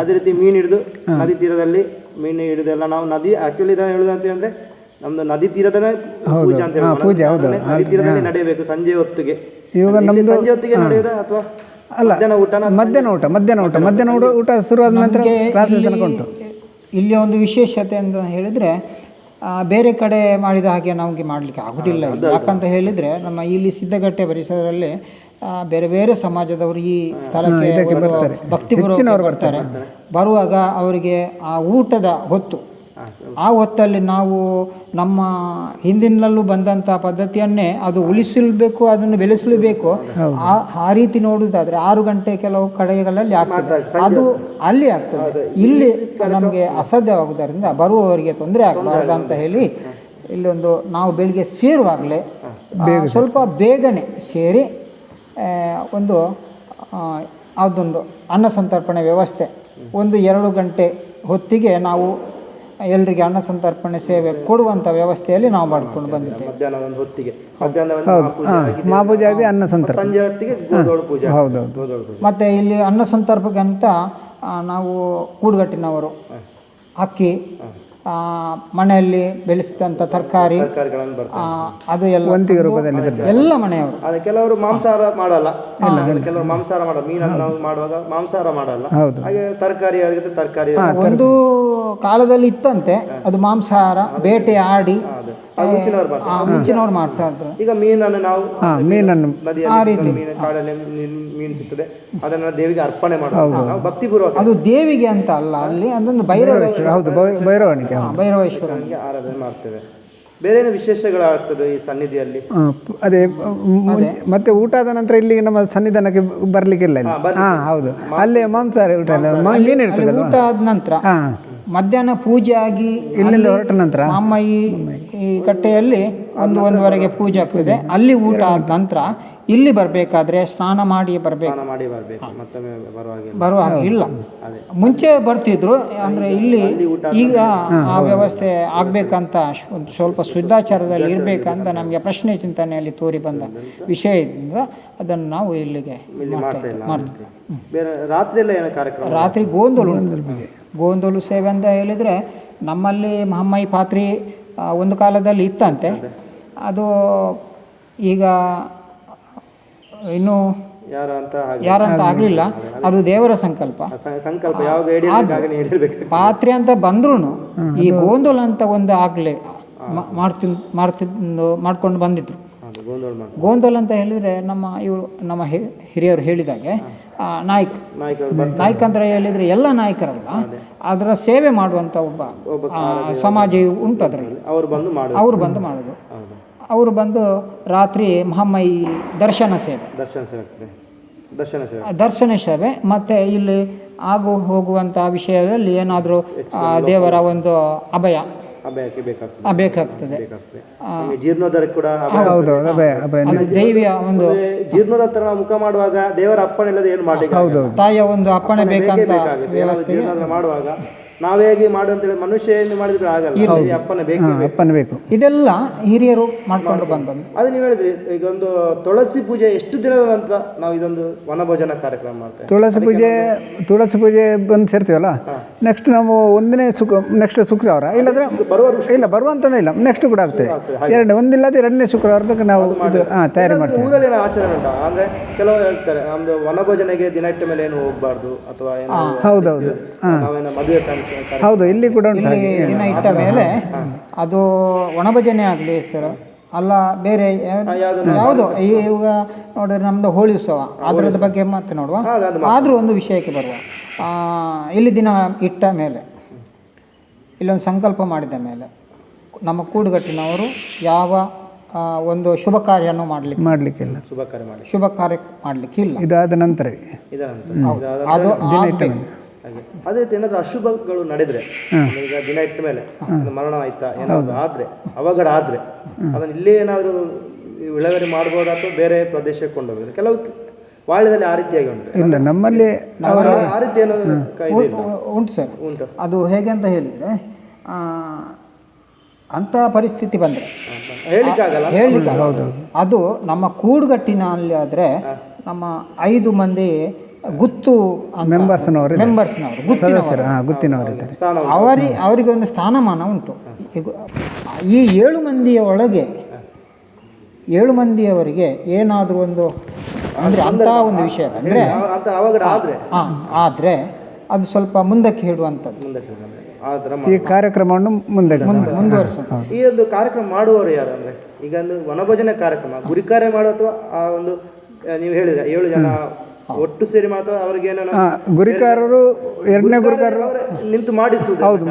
ಅದೇ ರೀತಿ ಮೀನು ಹಿಡಿದು ನದಿ ತೀರದಲ್ಲಿ ಮೀನು ಹಿಡಿದೆಲ್ಲ ನಾವು ನದಿ ಆಕ್ಚುಲಿ ಇದನ್ನ ಹೇಳುದು ಅಂತ ಅಂದ್ರೆ ನಮ್ದು ನದಿ ತೀರದನೇ ಪೂಜೆ ಅಂತ ಹೇಳಿ ನದಿ ತೀರದಲ್ಲಿ ನಡೆಯಬೇಕು ಸಂಜೆ ಹೊತ್ತಿಗೆ. ಸಂಜೆ ಹೊತ್ತಿಗೆ ನಡೆಯುವುದಾ ಅಥವಾ
ಮಧ್ಯಾಹ್ನ ಊಟ ಶುರುವಾದ ನಂತರ ರಾತ್ರಿ ತನಕ ಉಂಟು.
ಇಲ್ಲಿ ಒಂದು ವಿಶೇಷತೆ ಅಂತ ಹೇಳಿದರೆ ಬೇರೆ ಕಡೆ ಮಾಡಿದ ಹಾಗೆ ನಮಗೆ ಮಾಡಲಿಕ್ಕೆ ಆಗೋದಿಲ್ಲ. ಯಾಕಂತ ಹೇಳಿದರೆ ನಮ್ಮ ಇಲ್ಲಿ ಸಿದ್ದಗಟ್ಟೆ ಪರಿಸರದಲ್ಲಿ ಬೇರೆ ಬೇರೆ ಸಮಾಜದವರು ಈ ಸ್ಥಳಕ್ಕೆ ಭಕ್ತಿಪೂರ್ವಕವಾಗಿ ಬರ್ತಾರೆ. ಬರುವಾಗ ಅವರಿಗೆ ಆ ಊಟದ ಹೊತ್ತು, ಆ ಹೊತ್ತಲ್ಲಿ ನಾವು ನಮ್ಮ ಹಿಂದಿನಲ್ಲೂ ಬಂದಂಥ ಪದ್ಧತಿಯನ್ನೇ ಅದು ಉಳಿಸಬೇಕು, ಅದನ್ನು ಬೆಳೆಸಲೇಬೇಕು. ಆ ರೀತಿ ನೋಡುವುದಾದರೆ 6 ಗಂಟೆ ಕೆಲವು ಕಡೆಗಳಲ್ಲಿ ಆಗ್ತದೆ, ಅದು ಅಲ್ಲಿ ಆಗ್ತದೆ. ಇಲ್ಲಿ ನಮಗೆ ಅಸಾಧ್ಯವಾಗುವುದರಿಂದ ಬರುವವರಿಗೆ ತೊಂದರೆ ಆಗಬಾರ್ದು ಅಂತ ಹೇಳಿ ಇಲ್ಲೊಂದು ನಾವು ಬೆಳಿಗ್ಗೆ ಸೇರುವಾಗಲೇ ಸ್ವಲ್ಪ ಬೇಗನೆ ಸೇರಿ ಒಂದು ಅದೊಂದು ಅನ್ನ ಸಂತರ್ಪಣೆ ವ್ಯವಸ್ಥೆ 1-2 ಗಂಟೆ ಹೊತ್ತಿಗೆ ನಾವು ಎಲ್ಲರಿಗೆ ಅನ್ನ ಸಂತರ್ಪಣೆ ಸೇವೆ ಕೊಡುವಂಥ ವ್ಯವಸ್ಥೆಯಲ್ಲಿ ನಾವು ಮಾಡ್ಕೊಂಡು ಬಂದಿದ್ದೇವೆ.
ಮಧ್ಯಾಹ್ನ ಒಂದು ಹೊತ್ತಿಗೆ
ಮಹಾಪೂಜೆ ಆಗಿ ಅನ್ನ ಸಂತರ್ಪಣೆ,
ಸಂಜೆ ಹೊತ್ತಿಗೆ ಗೋಧೋಳು ಪೂಜೆ.
ಮತ್ತು ಇಲ್ಲಿ ಅನ್ನ ಸಂತರ್ಪಣೆ ಅಂತ ನಾವು ಕೂಡುಗಟ್ಟಿನವರು ಅಕ್ಕಿ, ಮನೆಯಲ್ಲಿ ಬೆಳೆಸಿದಂಥ ತರಕಾರಿ ಅದು ಎಲ್ಲ ಮನೆಯವರು.
ಅದೇ ಕೆಲವರು ಮಾಂಸಾಹಾರ ಮಾಡಲ್ಲ, ಕೆಲವರು ಮಾಂಸಾಹಾರ ಮಾಡಲ್ಲ. ಮೀನನ್ನು ನಾವು ಮಾಡುವಾಗ ಮಾಂಸಾಹಾರ ಮಾಡಲ್ಲ, ಹಾಗೆ ತರಕಾರಿ ತರಕಾರಿ
ಒಂದು ಕಾಲದಲ್ಲಿ ಇತ್ತಂತೆ ಅದು ಮಾಂಸಾಹಾರ ಬೇಟೆ ಆಡಿ ಮುಂಚಿನವರು ಮಾಡ್ತಾ ಇದ್ರು.
ಈಗ ಮೀನನ್ನು ನಾವು ನದಿಯಲ್ಲಿ ಕಾಡಲ್ಲಿ ಮೀನು ಸಿಗ್ತದೆ, ಅದನ್ನ ದೇವಿಗೆ ಅರ್ಪಣೆ ಮಾಡೋದು ನಾವು ಭಕ್ತಿಪೂರ್ವಕ.
ಅದು ದೇವಿಗೆ ಅಂತ ಅಲ್ಲ, ಅಲ್ಲಿ ಅದೊಂದು ಭೈರವೇಶ್ವರನಿಗೆ
ಆರಾಧನೆ ಮಾಡ್ತೇವೆ. ಬೇರೆ ವಿಶೇಷಗಳಾಗ್ತದೆ ಈ ಸನ್ನಿಧಿಯಲ್ಲಿ.
ಅದೇ ಮತ್ತೆ ಊಟ ಆದ ನಂತರ ಇಲ್ಲಿ ನಮ್ಮ ಸನ್ನಿಧಾನಕ್ಕೆ ಬರ್ಲಿಕ್ಕಿಲ್ಲ. ಹೌದು, ಅಲ್ಲೇ ಮಾಂಸಾಹಾರಿ ಊಟ ಮೀನು ಇರ್ತದೆ.
ಊಟ ಆದ ನಂತರ ಮಧ್ಯಾಹ್ನ ಪೂಜೆ ಆಗಿ
ಇಲ್ಲಿಂದ ಹೊರಟ ನಂತರ
ಅಮ್ಮ ಈ ಕಟ್ಟೆಯಲ್ಲಿ 1-1:30ಗೆ ಪೂಜೆ ಆಗ್ತದೆ. ಅಲ್ಲಿ ಊಟ ಆದ ನಂತರ ಇಲ್ಲಿ ಬರಬೇಕಾದ್ರೆ ಸ್ನಾನ ಮಾಡಿ ಬರಬೇಕು, ಬರುವಾಗ ಇಲ್ಲ. ಮುಂಚೆ ಬರ್ತಿದ್ರು, ಅಂದರೆ ಇಲ್ಲಿ ಈಗ ಆ ವ್ಯವಸ್ಥೆ ಆಗಬೇಕಂತ ಒಂದು ಸ್ವಲ್ಪ ಶುದ್ಧಾಚಾರದಲ್ಲಿ ಇರಬೇಕಂತ ನಮಗೆ ಪ್ರಶ್ನೆ ಚಿಂತನೆಯಲ್ಲಿ ತೋರಿ ಬಂದ ವಿಷಯ ಇದ್ದರೆ ಅದನ್ನು ನಾವು ಇಲ್ಲಿಗೆ ಮಾಡ್ತೀವಿ. ರಾತ್ರಿ ಗೋಂದೋಲು ಸೇವೆ ಅಂತ ಹೇಳಿದರೆ ನಮ್ಮಲ್ಲಿ ಮಹಮ್ಮೈ ಪಾತ್ರಿ ಒಂದು ಕಾಲದಲ್ಲಿ ಇತ್ತಂತೆ. ಅದು ಈಗ ಇನ್ನೂ ಯಾರಂತ ಆಗಲಿಲ್ಲ, ಅದು ದೇವರ ಸಂಕಲ್ಪ. ಪಾತ್ರೆ ಅಂತ ಬಂದ್ರೂ ಈ ಗೋಂದೋಲ ಅಂತ ಒಂದು ಆಗಲೇ ಮಾಡ್ಕೊಂಡು ಬಂದಿದ್ರು. ಗೋಂದೋಲ್ ಅಂತ ಹೇಳಿದರೆ ನಮ್ಮ ಹಿರಿಯರು ಹೇಳಿದಾಗೆ ನಾಯಕ ಅಂತ ಹೇಳಿದರೆ ಎಲ್ಲ ನಾಯಕರಲ್ಲ, ಅದರ ಸೇವೆ ಮಾಡುವಂಥ ಒಬ್ಬ ಸಮಾಜ ಉಂಟು. ಅದರಲ್ಲಿ ಅವರು ಬಂದು ರಾತ್ರಿ ಮಹಮ್ಮೈ ದರ್ಶನ ಸೇವೆ ಮತ್ತು ಇಲ್ಲಿ ಆಗು ಹೋಗುವಂಥ ವಿಷಯದಲ್ಲಿ ಏನಾದರೂ ದೇವರ ಒಂದು ಅಭಯ ಬೇಕಾಗ್ತದೆ.
ಜೀರ್ಣೋದ್ಧಾರ ಕೂಡ
ದೈವಿಯ ಒಂದು
ಜೀರ್ಣೋದ್ಧಾರ ಮುಖ ಮಾಡುವಾಗ ದೇವರ ಅಪ್ಪಣೆ ಇಲ್ಲದೆ ಏನು ಮಾಡಲಿಕ್ಕೆ,
ತಾಯಿಯ ಒಂದು ಅಪ್ಪಣೆ ಬೇಕಾಗುತ್ತೆ.
ಜೀರ್ಣೋದ್ಧಾರ ಮಾಡುವಾಗ ನಾವೇಗೆ ಮಾಡು ಅಂತೇಳಿ ಮನುಷ್ಯ ಏನು ಮಾಡಿದ್ರೆ ಆಗಲ್ಲ, ಈ ಅಪ್ಪನ ಬೇಕು.
ಅಪ್ಪನ ಬೇಕು.
ಇದೆಲ್ಲ ಹಿರಿಯರು ಮಾಡ್ಕೊಂಡು ಬಂದದ್ದು.
ಅದು ನೀವು ಹೇಳಿದ್ರಿ ಈಗ ಒಂದು ತುಳಸಿ ಪೂಜೆ ಎಷ್ಟು ದಿನದ ನಂತರ ನಾವು ಇದೊಂದು ವನಭೋಜನ ಕಾರ್ಯಕ್ರಮ ಮಾಡ್ತೇವೆ.
ತುಳಸಿ ಪೂಜೆ ಬಂದು ಸೇರ್ತೀವಲ್ಲ, ನೆಕ್ಸ್ಟ್ ನಾವು ಒಂದನೇ ನೆಕ್ಸ್ಟ್ ಶುಕ್ರವಾರ ಇಲ್ಲದ್ರೆ ಇಲ್ಲ ಬರುವಂತಂದೇ ಇಲ್ಲ, ನೆಕ್ಸ್ಟ್ ಕೂಡ ಆಗ್ತದೆ. ಒಂದಿಲ್ಲದೆ ಎರಡನೇ ಶುಕ್ರವಾರ ತನಕ ನಾವು ಇದು ತಯಾರಿ ಮಾಡ್ತೀವಿ.
ಊರಲ್ಲಿ ಏನೋ ಆಚರಣೆ ಉಂಟಾ? ಅಂದ್ರೆ ಕೆಲವು ಹೇಳ್ತಾರೆ ನಮ್ದು ವನಭೋಜನೆಗೆ ದಿನ ಇಟ್ಟ ಮೇಲೆ ಏನು ಹೋಗ್ಬಾರ್ದು ಅಥವಾ
ಹೌದೌದು.
ನಾವೇನೋ ಮದುವೆ
ಹೌದು, ಇಲ್ಲಿ ಕೂಡ ಉಂಟು.
ದಿನ ಇಟ್ಟ ಮೇಲೆ ಅದು ಒಣಭಜನೆ ಆಗಲಿ ಸರ್, ಅಲ್ಲ ಬೇರೆ ಯಾವುದು ಈಗ ನೋಡಿದ್ರೆ ನಮ್ಮದು ಹೋಳಿ ಉತ್ಸವ ಅದರದ ಬಗ್ಗೆ ಮತ್ತೆ ನೋಡುವ. ಆದರೂ ಒಂದು ವಿಷಯಕ್ಕೆ ಬರುವ, ಇಲ್ಲಿ ದಿನ ಇಟ್ಟ ಮೇಲೆ ಇಲ್ಲೊಂದು ಸಂಕಲ್ಪ ಮಾಡಿದ ಮೇಲೆ ನಮ್ಮ ಕೂಡುಗಟ್ಟಿನವರು ಯಾವ ಒಂದು ಶುಭ ಕಾರ್ಯವನ್ನು ಮಾಡಲಿಕ್ಕಿಲ್ಲ, ಶುಭ ಕಾರ್ಯ ಮಾಡಲಿಕ್ಕಿಲ್ಲ.
ಇದಾದ ನಂತರ
ಅದು
ಅದೇ ರೀತಿ ಏನಾದರೂ ಅಶುಭಗಳು ನಡೆದ್ರೆ, ಈಗ ದಿನ ಇಟ್ಟ ಮೇಲೆ ಮರಣ ಆಯ್ತಾ ಏನಾದ್ರು ಆದ್ರೆ, ಅವಘಡ ಆದ್ರೆ ಅದನ್ನ ಇಲ್ಲೇ ಏನಾದರೂ ವಿಲೇವಾರಿ ಮಾಡ್ಬೋದು ಅಥವಾ ಬೇರೆ ಪ್ರದೇಶಕ್ಕೆ ಕೊಂಡೋಗ್ಬೋದು. ಕೆಲವು ವಾಳ್ಯದಲ್ಲಿ ಆ ರೀತಿಯಾಗಿ ಉಂಟು.
ಇಲ್ಲ, ನಮ್ಮಲ್ಲಿ
ಆ ರೀತಿ ಏನೋ
ಉಂಟು ಸರ್. ಉಂಟು. ಅದು ಹೇಗೆ ಅಂತ ಹೇಳಿದರೆ, ಅಂಥ ಪರಿಸ್ಥಿತಿ ಬಂದರೆ
ಹೇಳಿಕ್ಕಾಗಲ್ಲ.
ಅದು ನಮ್ಮ ಕೂಡುಗಟ್ಟಿನಲ್ಲಿ ಆದರೆ ನಮ್ಮ 5 ಮಂದಿ ಗುತ್ತು ಮೆಂಬರ್ಸ್ನವರು ಗುತ್ತಿನವರು ಅವರಿಗೆ ಒಂದು ಸ್ಥಾನಮಾನ ಉಂಟು. ಈ 7 ಮಂದಿಯ ಒಳಗೆ 7 ಮಂದಿಯವರಿಗೆ ಏನಾದರೂ ಒಂದು ಅಂದರೆ ಅಂಥ ಒಂದು ವಿಷಯ ಅಂದರೆ ಆದರೆ ಅದು ಸ್ವಲ್ಪ ಮುಂದಕ್ಕೆ ಹೇಳುವಂಥದ್ದು,
ಈ ಕಾರ್ಯಕ್ರಮವನ್ನು
ಮುಂದುವರಿಸೋದು.
ಈ ಒಂದು ಕಾರ್ಯಕ್ರಮ ಮಾಡುವವರು ಯಾರು ಅಂದರೆ, ಈಗ ಒಂದು ವನಭೋಜನೆ ಕಾರ್ಯಕ್ರಮ ಗುರಿ ಕಾರ್ಯ ಮಾಡುವ ಅಥವಾ ಆ ಒಂದು ನೀವು ಹೇಳಿದ್ರೆ 7 ಜನ ಒಟ್ಟು ಸೇರಿ ಮಾತ್ರ ಅವ್ರಿಗೆ ಏನೋ
ಗುರಿಕಾರರು, ಎರಡನೇ ಗುರಿಕಾರರು
ನಿಂತು ಮಾಡಿಸುವುದು. ಹೌದು,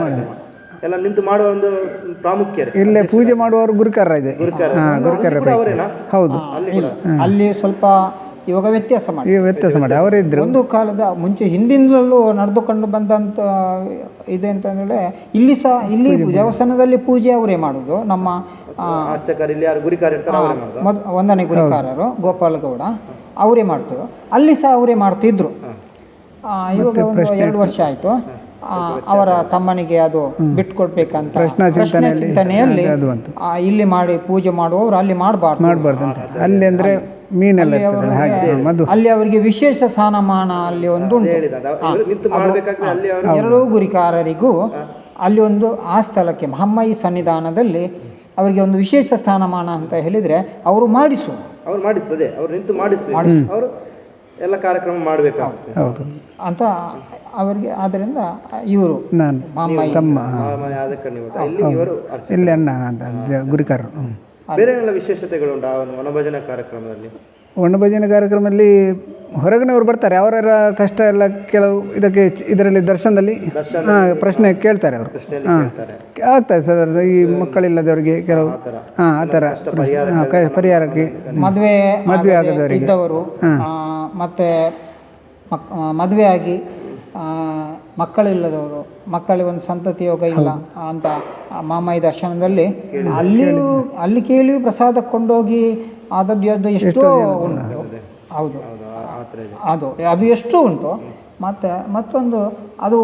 ಎಲ್ಲ ನಿಂತು ಮಾಡುವ ಒಂದು ಪ್ರಾಮುಖ್ಯತೆ.
ಇಲ್ಲೇ ಪೂಜೆ ಮಾಡುವವರು ಗುರಿಕಾರ ಇದೆ. ಹೌದು,
ಅಲ್ಲಿ ಸ್ವಲ್ಪ ಇವಾಗ ವ್ಯತ್ಯಾಸ ಮಾಡಿ
ಅವರೇ ಇದ್ರು.
ಒಂದು ಕಾಲದ ಮುಂಚೆ ಹಿಂದಿನಲ್ಲೂ ನಡೆದುಕೊಂಡು ಬಂದಂಥ ಇದೆ ಅಂತಂದರೆ ಇಲ್ಲಿ ದೇವಸ್ಥಾನದಲ್ಲಿ ಪೂಜೆ ಅವರೇ ಮಾಡೋದು. ನಮ್ಮ ಒಂದನೇ ಗುರಿಕಾರರು ಗೋಪಾಲಗೌಡ ಅವರೇ ಮಾಡ್ತಿದ್ರು, ಅಲ್ಲಿ ಸಹ ಅವರೇ ಮಾಡ್ತಿದ್ರು. ಇವಾಗ ಒಂದು 2 ವರ್ಷ ಆಯಿತು ಅವರ ತಮ್ಮನಿಗೆ ಅದು ಬಿಟ್ಕೊಡ್ಬೇಕಂತ ಪ್ರಶ್ನೆ ಚಿಂತನೆಯಲ್ಲಿ ಇಲ್ಲಿ ಮಾಡಿ ಪೂಜೆ ಮಾಡುವವರು ಅಲ್ಲಿ ಮಾಡಬಾರ್ದಂತ.
ಅಲ್ಲಿ ಅಂದರೆ ಮೀನೆಲ್ಲ
ಅಲ್ಲಿ ಅವರಿಗೆ ವಿಶೇಷ ಸ್ಥಾನಮಾನ ಅಲ್ಲಿ ಒಂದು ಎರಡೂ ಗುರಿಕಾರರಿಗೂ ಅಲ್ಲಿ ಒಂದು ಆ ಸ್ಥಳಕ್ಕೆ ಮಹಮ್ಮಯಿ ಸನ್ನಿಧಾನದಲ್ಲಿ ಅವರಿಗೆ ಒಂದು ವಿಶೇಷ ಸ್ಥಾನಮಾನ ಅಂತ ಹೇಳಿದರೆ ಅವರು ಮಾಡಿಸ್ತದೆ, ಅವರು ನಿಂತು ಅವರು
ಎಲ್ಲ ಕಾರ್ಯಕ್ರಮ ಮಾಡಬೇಕಾಗ್ತದೆ
ಅಂತ ಅವರಿಗೆ. ಆದ್ದರಿಂದ ಇವರು
ಇಲ್ಲಿ ಅಣ್ಣ ಗುರಿಕಾರರು.
ಬೇರೆ ಎಲ್ಲ ವಿಶೇಷತೆಗಳು ಉಂಟು ವನಭೋಜನ ಕಾರ್ಯಕ್ರಮದಲ್ಲಿ?
ವನಭೋಜನ ಕಾರ್ಯಕ್ರಮದಲ್ಲಿ ಹೊರಗಿನವರು ಬರ್ತಾರೆ, ಅವರ ಕಷ್ಟ ಎಲ್ಲ ಕೆಲವು ಇದರಲ್ಲಿ ದರ್ಶನದಲ್ಲಿ ಪ್ರಶ್ನೆ ಕೇಳ್ತಾರೆ ಅವರು. ಆಗ್ತದೆ ಸರ್, ಈ ಮಕ್ಕಳಿಲ್ಲದವರಿಗೆ ಕೆಲವು ಆ ಥರ ಪರಿಹಾರಕ್ಕೆ ಮದುವೆ ಆಗದವರಿಗೆ
ಮತ್ತು ಮದುವೆ ಆಗಿ ಮಕ್ಕಳಿಲ್ಲದವರು, ಮಕ್ಕಳಿಗೆ ಒಂದು ಸಂತತಿ ಯೋಗ ಇಲ್ಲ ಅಂತ ಮಾಮಯ್ಯ ದರ್ಶನದಲ್ಲಿ ಅಲ್ಲಿ ಕೇಳಿ ಪ್ರಸಾದ ಕೊಂಡೋಗಿ ಆದದ್ದು ಎಷ್ಟೋ ಉಂಟು. ಹೌದು, ಅದು ಎಷ್ಟೋ ಉಂಟು. ಮತ್ತೊಂದು ಅದು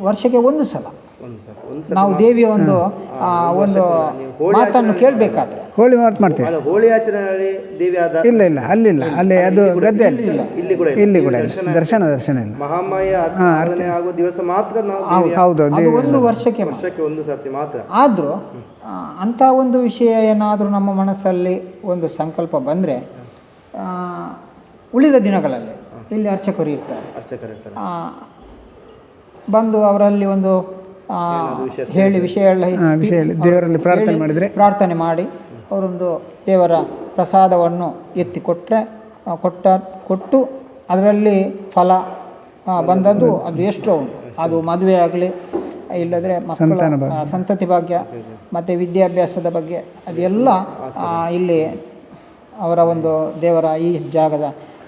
ವರ್ಷಕ್ಕೆ ಒಂದು ಸಲ ನಾವು ದೇವಿಯ ಒಂದು ಮಾತನ್ನು ಕೇಳಬೇಕಾದ್ರೆ
ಹೋಳಿ ಮಾತು ಮಾಡ್ತೀವಿ.
ಹೋಳಿ ಆಚರಣೆ ದೇವಿ
ಇಲ್ಲ ಅಲ್ಲಿ ಅದು ಗದ್ದೆಯಲ್ಲಿ ಇಲ್ಲಿ ಕೂಡ ದರ್ಶನ ಇಲ್ಲ.
ಮಹಾಮಾಯ ಆಗೋ ದಿವಸ ಮಾತ್ರ
ಹೌದು,
ಒಂದು ವರ್ಷಕ್ಕೆ
ಒಂದು ಸರ್ತಿ ಮಾತ್ರ.
ಆದರೂ ಅಂಥ ಒಂದು ವಿಷಯ ಏನಾದರೂ ನಮ್ಮ ಮನಸ್ಸಲ್ಲಿ ಒಂದು ಸಂಕಲ್ಪ ಬಂದರೆ ಉಳಿದ ದಿನಗಳಲ್ಲಿ ಇಲ್ಲಿ ಅರ್ಚಕರು ಇರ್ತಾರೆ. ಬಂದು ಅವರಲ್ಲಿ ಒಂದು ಹೇಳಿ ವಿಷಯ
ದೇವರಲ್ಲಿ
ಪ್ರಾರ್ಥನೆ ಮಾಡಿ ಅವರೊಂದು ದೇವರ ಪ್ರಸಾದವನ್ನು ಎತ್ತಿ ಕೊಟ್ಟು ಅದರಲ್ಲಿ ಫಲ ಬಂದದ್ದು ಅದು ಎಷ್ಟೋ ಉಂಟು. ಅದು ಮದುವೆ ಆಗಲಿ ಇಲ್ಲದ್ರೆ ಮಕ್ಕಳ ಸಂತತಿ ಭಾಗ್ಯ ಮತ್ತು ವಿದ್ಯಾಭ್ಯಾಸದ ಬಗ್ಗೆ ಅದೆಲ್ಲ ಇಲ್ಲಿ ಅವರ ಒಂದು ದೇವರ ಈ ಜಾಗದ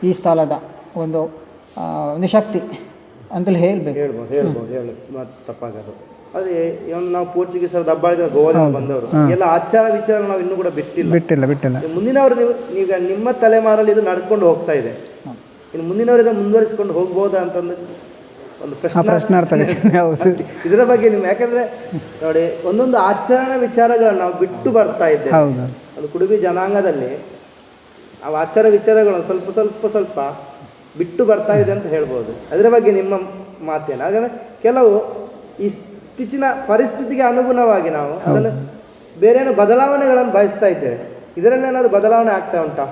ಈ ಸ್ಥಳದ ಒಂದು ಶಕ್ತಿ ಅಂತಲೇ
ಹೇಳ್ಬೋದು. ತಪ್ಪಾಗದು. ಅದೇ ನಾವು ಪೋರ್ಚುಗೀಸರ ದಬ್ಬಾಳಿಕೆ ಗೋವಾದಿಂದ ಬಂದವರು ಎಲ್ಲ ಆಚಾರ ವಿಚಾರ ನಾವು ಇನ್ನೂ ಕೂಡ ಬಿಟ್ಟಿಲ್ಲ. ಮುಂದಿನವರು ಈಗ ನಿಮ್ಮ ತಲೆಮಾರಲ್ಲಿ ಇದು ನಡ್ಕೊಂಡು ಹೋಗ್ತಾ ಇದೆ, ಇನ್ನು ಮುಂದಿನವರಿಂದ ಮುಂದುವರಿಸಿಕೊಂಡು ಹೋಗ್ಬೋದಾ ಅಂತಂದ್ರೆ ಒಂದು
ಪ್ರಶ್ನಾರ್ಥಕ ಚಿಹ್ನೆ, ಹೌದು.
ಇದರ ಬಗ್ಗೆ ನಿಮ್ಮ, ಯಾಕಂದ್ರೆ ನೋಡಿ ಒಂದೊಂದು ಆಚರಣೆ ವಿಚಾರಗಳನ್ನು ನಾವು ಬಿಟ್ಟು ಬರ್ತಾ ಇದ್ದೇವೆ.
ಹೌದು.
ಅದು ಕುಡುಬಿ ಜನಾಂಗದಲ್ಲಿ ಆ ಆಚಾರ ವಿಚಾರಗಳನ್ನು ಸ್ವಲ್ಪ ಸ್ವಲ್ಪ ಸ್ವಲ್ಪ ಬಿಟ್ಟು ಬರ್ತಾ ಇದೆ ಅಂತ ಹೇಳ್ಬೋದು. ಅದರ ಬಗ್ಗೆ ನಿಮ್ಮ ಮಾತೇನು? ಹಾಗಾದರೆ ಕೆಲವು ಇತ್ತೀಚಿನ ಪರಿಸ್ಥಿತಿಗೆ ಅನುಗುಣವಾಗಿ ನಾವು ಅದನ್ನು ಬೇರೇನೋ ಬದಲಾವಣೆಗಳನ್ನು ಬಯಸ್ತಾ ಇದ್ದೇವೆ. ಇದರಲ್ಲಿ ಏನಾದರೂ ಬದಲಾವಣೆ ಆಗ್ತಾ ಉಂಟಾ?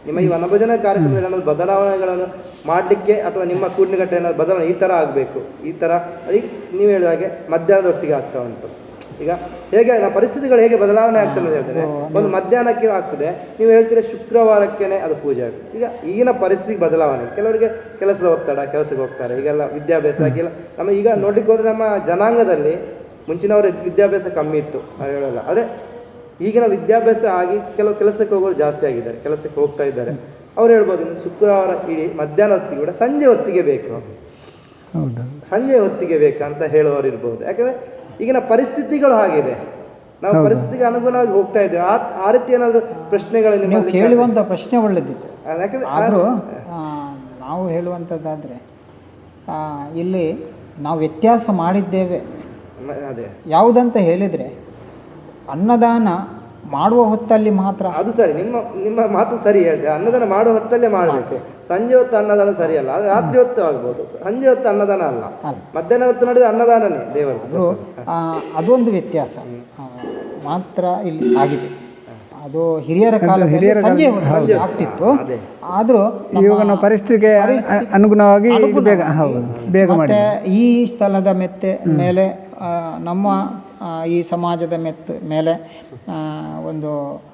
ನಿಮ್ಮ ಈ ವನಭೋಜನ ಕಾರ್ಯಕ್ರಮದಲ್ಲಿ ಏನಾದರೂ ಬದಲಾವಣೆಗಳನ್ನು ಮಾಡಲಿಕ್ಕೆ ಅಥವಾ ನಿಮ್ಮ ಕೂಡ್ಲಿಗಟ್ಟೆ ಏನಾದರೂ ಬದಲಾವಣೆ ಈ ಥರ ಆಗಬೇಕು, ಈ ಥರ ಈಗ ನೀವು ಹೇಳಿದ ಹಾಗೆ ಮಧ್ಯಾಹ್ನದ ಹೊತ್ತಿಗೆ ಆಗ್ತಾ ಉಂಟು. ಈಗ ಹೇಗೆ ನಾವು ಪರಿಸ್ಥಿತಿಗಳು ಹೇಗೆ ಬದಲಾವಣೆ ಆಗ್ತದೆ ಅಂತ ಹೇಳ್ತಾರೆ. ಒಂದು ಮಧ್ಯಾಹ್ನಕ್ಕೆ ಆಗ್ತದೆ, ನೀವು ಹೇಳ್ತೀರ ಶುಕ್ರವಾರಕ್ಕೇ ಅದು ಪೂಜೆ ಆಗ್ತದೆ. ಈಗ ಈಗಿನ ಪರಿಸ್ಥಿತಿಗೆ ಬದಲಾವಣೆ, ಕೆಲವರಿಗೆ ಕೆಲಸದ ಒತ್ತಡ, ಕೆಲಸಕ್ಕೆ ಹೋಗ್ತಾರೆ, ಈಗೆಲ್ಲ ವಿದ್ಯಾಭ್ಯಾಸ ಆಗಿಲ್ಲ. ನಮ್ಮ ಈಗ ನೋಡ್ಲಿಕ್ಕೆ ಹೋದರೆ ನಮ್ಮ ಜನಾಂಗದಲ್ಲಿ ಮುಂಚಿನವರ ವಿದ್ಯಾಭ್ಯಾಸ ಕಮ್ಮಿ ಇತ್ತು, ನಾವು ಹೇಳಲ್ಲ. ಆದರೆ ಈಗಿನ ವಿದ್ಯಾಭ್ಯಾಸ ಆಗಿ ಕೆಲವು ಕೆಲಸಕ್ಕೆ ಹೋಗೋರು ಜಾಸ್ತಿ ಆಗಿದ್ದಾರೆ, ಕೆಲಸಕ್ಕೆ ಹೋಗ್ತಾ ಇದ್ದಾರೆ. ಅವ್ರು ಹೇಳ್ಬೋದು ಇನ್ನು ಶುಕ್ರವಾರ ಇಡೀ ಮಧ್ಯಾಹ್ನ ಹೊತ್ತಿಗೆ ಕೂಡ ಸಂಜೆ ಹೊತ್ತಿಗೆ ಬೇಕು,
ಹೌದು,
ಸಂಜೆ ಹೊತ್ತಿಗೆ ಬೇಕಂತ ಹೇಳುವವರು ಇರ್ಬೋದು. ಯಾಕಂದರೆ ಈಗಿನ ಪರಿಸ್ಥಿತಿಗಳು ಹಾಗಿದೆ, ನಾವು ಪರಿಸ್ಥಿತಿಗೆ ಅನುಗುಣವಾಗಿ ಹೋಗ್ತಾ ಇದ್ದೇವೆ. ಆ ರೀತಿ ಏನಾದರೂ ಪ್ರಶ್ನೆಗಳು
ನೀವು ಕೇಳುವಂಥ ಪ್ರಶ್ನೆ ಒಳ್ಳೆದಿತ್ತು.
ಯಾಕಂದರೆ
ಆದರೂ ನಾವು ಹೇಳುವಂಥದ್ದಾದರೆ ಇಲ್ಲಿ ನಾವು ವ್ಯತ್ಯಾಸ ಮಾಡಿದ್ದೇವೆ.
ಅದೇ
ಯಾವುದಂತ ಹೇಳಿದರೆ ಅನ್ನದಾನ ಮಾಡುವ ಹೊತ್ತಲ್ಲಿ ಮಾತ್ರ.
ಅದು ಸರಿ, ನಿಮ್ಮ ಮಾತು ಸರಿ ಹೇಳ್ತೀವಿ. ಅನ್ನದಾನ ಮಾಡುವ ಹೊತ್ತಲ್ಲೇ ಮಾಡಬೇಕು. ಸಂಜೆ ಹೊತ್ತು ಅನ್ನದಾನ ಸರಿಯಲ್ಲ, ಆದರೆ ರಾತ್ರಿ ಹೊತ್ತು ಆಗ್ಬೋದು. ಸಂಜೆ ಹೊತ್ತು ಅನ್ನದಾನ ಅಲ್ಲ, ಮಧ್ಯಾಹ್ನ ಹೊತ್ತು ನಡೆದ ಅನ್ನದಾನನೇ ದೇವರು.
ಅದೊಂದು ವ್ಯತ್ಯಾಸ ಮಾತ್ರ ಇಲ್ಲಿ ಆಗಿದೆ. ಅದು ಹಿರಿಯರ ಕಾಲದಲ್ಲಿ ಸಂಜೆ ಹೊತ್ತು ಆಗ್ತಿತ್ತು. ಆದರೂ
ಇವಾಗ ನಾವು ಪರಿಸ್ಥಿತಿಗೆ ಅನುಗುಣವಾಗಿ ಬೇಗ ಮಾಡಿ
ಈ ಸ್ಥಳದ ಮೇಲೆ ನಮ್ಮ ಈ ಸಮಾಜದ ಮೇಲೆ ಒಂದು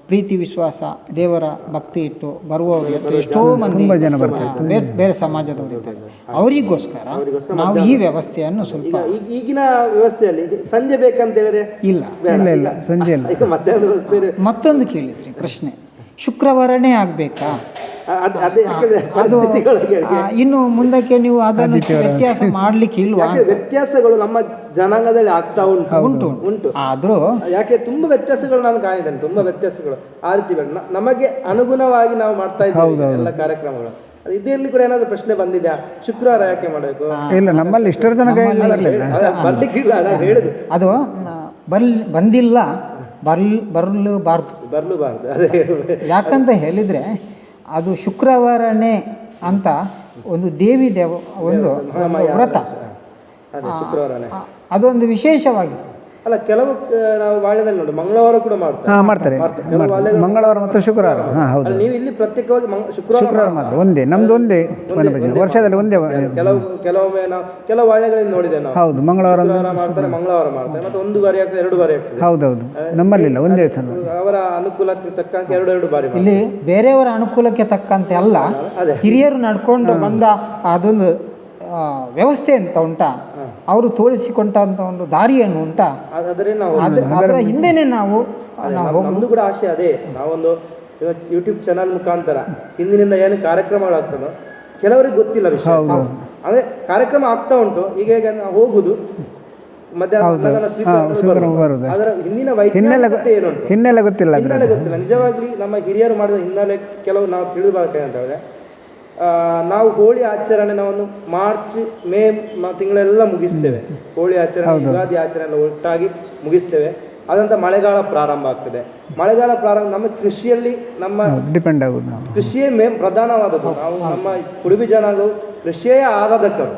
ಪ್ರೀತಿ ವಿಶ್ವಾಸ, ದೇವರ ಭಕ್ತಿ ಇಟ್ಟು ಬರುವವರು ಎಷ್ಟೋ ಮಂದಿ,
ತುಂಬ ಜನ ಬರ್ತಾರೆ,
ಬೇರೆ ಬೇರೆ ಸಮಾಜದವರು ಇದ್ದಾರೆ. ಅವರಿಗೋಸ್ಕರ ನಾವು ಈ ವ್ಯವಸ್ಥೆಯನ್ನು ಸ್ವಲ್ಪ
ಈಗಿನ ವ್ಯವಸ್ಥೆಯಲ್ಲಿ ಸಂಜೆ ಬೇಕಂತ ಹೇಳಿದ್ರೆ
ಇಲ್ಲ, ಸಂಜೆ ಇಲ್ಲ.
ಈಗ ಮಧ್ಯಾಹ್ನದ ವ್ಯವಸ್ಥೆ.
ಮತ್ತೊಂದು ಕೇಳಿದ್ರಿ ಪ್ರಶ್ನೆ, ಶುಕ್ರವಾರನೇ ಆಗಬೇಕಾ? ಇನ್ನು ಮುಂದಕ್ಕೆ ನೀವು ಅದನ್ನು ವ್ಯತ್ಯಾಸ ಮಾಡ್ಲಿಕ್ಕೆ ಇಲ್ವಾ?
ವ್ಯತ್ಯಾಸಗಳು ನಮ್ಮ ಜನಾಂಗದಲ್ಲಿ ಆಗ್ತಾ ಉಂಟು.
ಆದ್ರೂ
ಯಾಕೆ ತುಂಬಾ ವ್ಯತ್ಯಾಸಗಳು ನಾನು ಕಾಣಿದ್ದೇನೆ, ತುಂಬಾ ವ್ಯತ್ಯಾಸಗಳು ಆ ರೀತಿ ಬೇಡ. ನಮಗೆ ಅನುಗುಣವಾಗಿ ನಾವು ಮಾಡ್ತಾ ಇದ್ದೇವೆ ಎಲ್ಲ ಕಾರ್ಯಕ್ರಮಗಳು. ಇದರಲ್ಲಿ ಕೂಡ ಏನಾದ್ರು ಪ್ರಶ್ನೆ ಬಂದಿದ್ಯಾ? ಶುಕ್ರವಾರ ಯಾಕೆ ಮಾಡಬೇಕು?
ಇಲ್ಲ, ನಮ್ಮಲ್ಲಿ ಇಷ್ಟರ ತನಕ
ಬರ್ಲಿಕ್ಕಿಲ್ಲ, ಅದ ಹೇಳುದು.
ಅದು ಬಂದಿಲ್ಲ, ಬರ್ಲೂಬಾರ್ದು. ಅದೇ ಯಾಕಂತ ಹೇಳಿದ್ರೆ ಅದು ಶುಕ್ರವಾರನೇ ಅಂತ ಒಂದು ದೇವಿ ಒಂದು ವ್ರತ, ಅದೊಂದು ವಿಶೇಷವಾಗಿದೆ.
ಅಲ್ಲ, ಕೆಲವು ನಾವು ಬಾಳ್ಯದಲ್ಲಿ ನೋಡಿ ಮಂಗಳವಾರ ಕೂಡ
ಮಾಡ್ತಾರೆ. ಮಂಗಳವಾರ ಮತ್ತು ಶುಕ್ರವಾರ. ಹೌದು,
ನೀವು ಇಲ್ಲಿ ಪ್ರತ್ಯೇಕವಾಗಿ
ಶುಕ್ರವಾರ ಮಾತ್ರ ಒಂದೇ, ನಮ್ದು ಒಂದೇ ವರ್ಷದಲ್ಲಿ ಒಂದೇ.
ಕೆಲವೊಮ್ಮೆ ನಾವು ಕೆಲವು ಬಾಳ್ಯಗಳಲ್ಲಿ ನೋಡಿದೆ ನಾವು.
ಹೌದು, ಮಂಗಳವಾರ
ಮಾಡ್ತಾರೆ, ಮಂಗಳವಾರ ಮಾಡ್ತಾರೆ, ಮತ್ತೆ ಒಂದು ಬಾರಿ ಆಗ್ತದೆ, 2 ಬಾರಿ ಆಗ್ತದೆ.
ಹೌದೌದು, ನಮ್ಮಲ್ಲಿಲ್ಲ, ಒಂದೇ.
ಅವರ ಅನುಕೂಲಕ್ಕೆ ತಕ್ಕಂತೆ 2 ಬಾರಿ.
ಇಲ್ಲಿ ಬೇರೆಯವರ ಅನುಕೂಲಕ್ಕೆ ತಕ್ಕಂತೆ ಅಲ್ಲ, ಹಿರಿಯರು ನಡ್ಕೊಂಡು ಬಂದ ಅದೊಂದು ವ್ಯವಸ್ಥೆ ಅಂತ ಉಂಟಾ, ಅವರು ತೋರಿಸಿಕೊಂಡಂತ ಒಂದು ದಾರಿಯನ್ನು ಉಂಟಾ, ಅದರ ಹಿಂದೆನೆ ನಾವು
ನಮ್ದು ಕೂಡ ಆಶೆ ಅದೇ. ನಾವೊಂದು ಯೂಟ್ಯೂಬ್ ಚಾನಲ್ ಮುಖಾಂತರ ಹಿಂದಿನಿಂದ ಏನು ಕಾರ್ಯಕ್ರಮಗಳಾಗ್ತದೋ ಕೆಲವರಿಗೆ ಗೊತ್ತಿಲ್ಲ ವಿಷಯ. ಅಂದ್ರೆ ಕಾರ್ಯಕ್ರಮ ಆಗ್ತಾ ಉಂಟು, ಈಗ ನಾವು ಹೋಗುದು ಮಧ್ಯಾಹ್ನ ಅದರ ಹಿಂದಿನ ವೈಜ್ಞಾನಿಕತೆ ಏನುಂಟು
ಹಿನ್ನೆಲೆ ಗೊತ್ತಿಲ್ಲ.
ನಿಜವಾಗ್ಲಿ ನಮ್ಮ ಹಿರಿಯರು ಮಾಡಿದ ಹಿನ್ನೆಲೆ ಕೆಲವು ನಾವು ತಿಳಿದುಬಾರ್ದು ಅಂತ ಹೇಳಿದ್ರೆ, ನಾವು ಹೋಳಿ ಆಚರಣೆ ನಾವೊಂದು ಮಾರ್ಚ್ ಮೇ ತಿಂಗಳೆಲ್ಲ ಮುಗಿಸ್ತೇವೆ. ಹೋಳಿ ಆಚರಣೆ, ಯುಗಾದಿ ಆಚರಣೆ ಎಲ್ಲ ಒಟ್ಟಾಗಿ ಮುಗಿಸ್ತೇವೆ. ಅದಂತ ಮಳೆಗಾಲ ಪ್ರಾರಂಭ ಆಗ್ತದೆ. ಮಳೆಗಾಲ ಪ್ರಾರಂಭ ನಮ್ಮ ಕೃಷಿಯಲ್ಲಿ ನಮ್ಮ
ಡಿಪೆಂಡ್ ಆಗೋದು,
ಕೃಷಿಯೇ ಪ್ರಧಾನವಾದದ್ದು. ನಾವು ನಮ್ಮ ಕುಡುಬಿ ಜನಾಂಗವು ಕೃಷಿಯೇ ಆರಾಧಕರು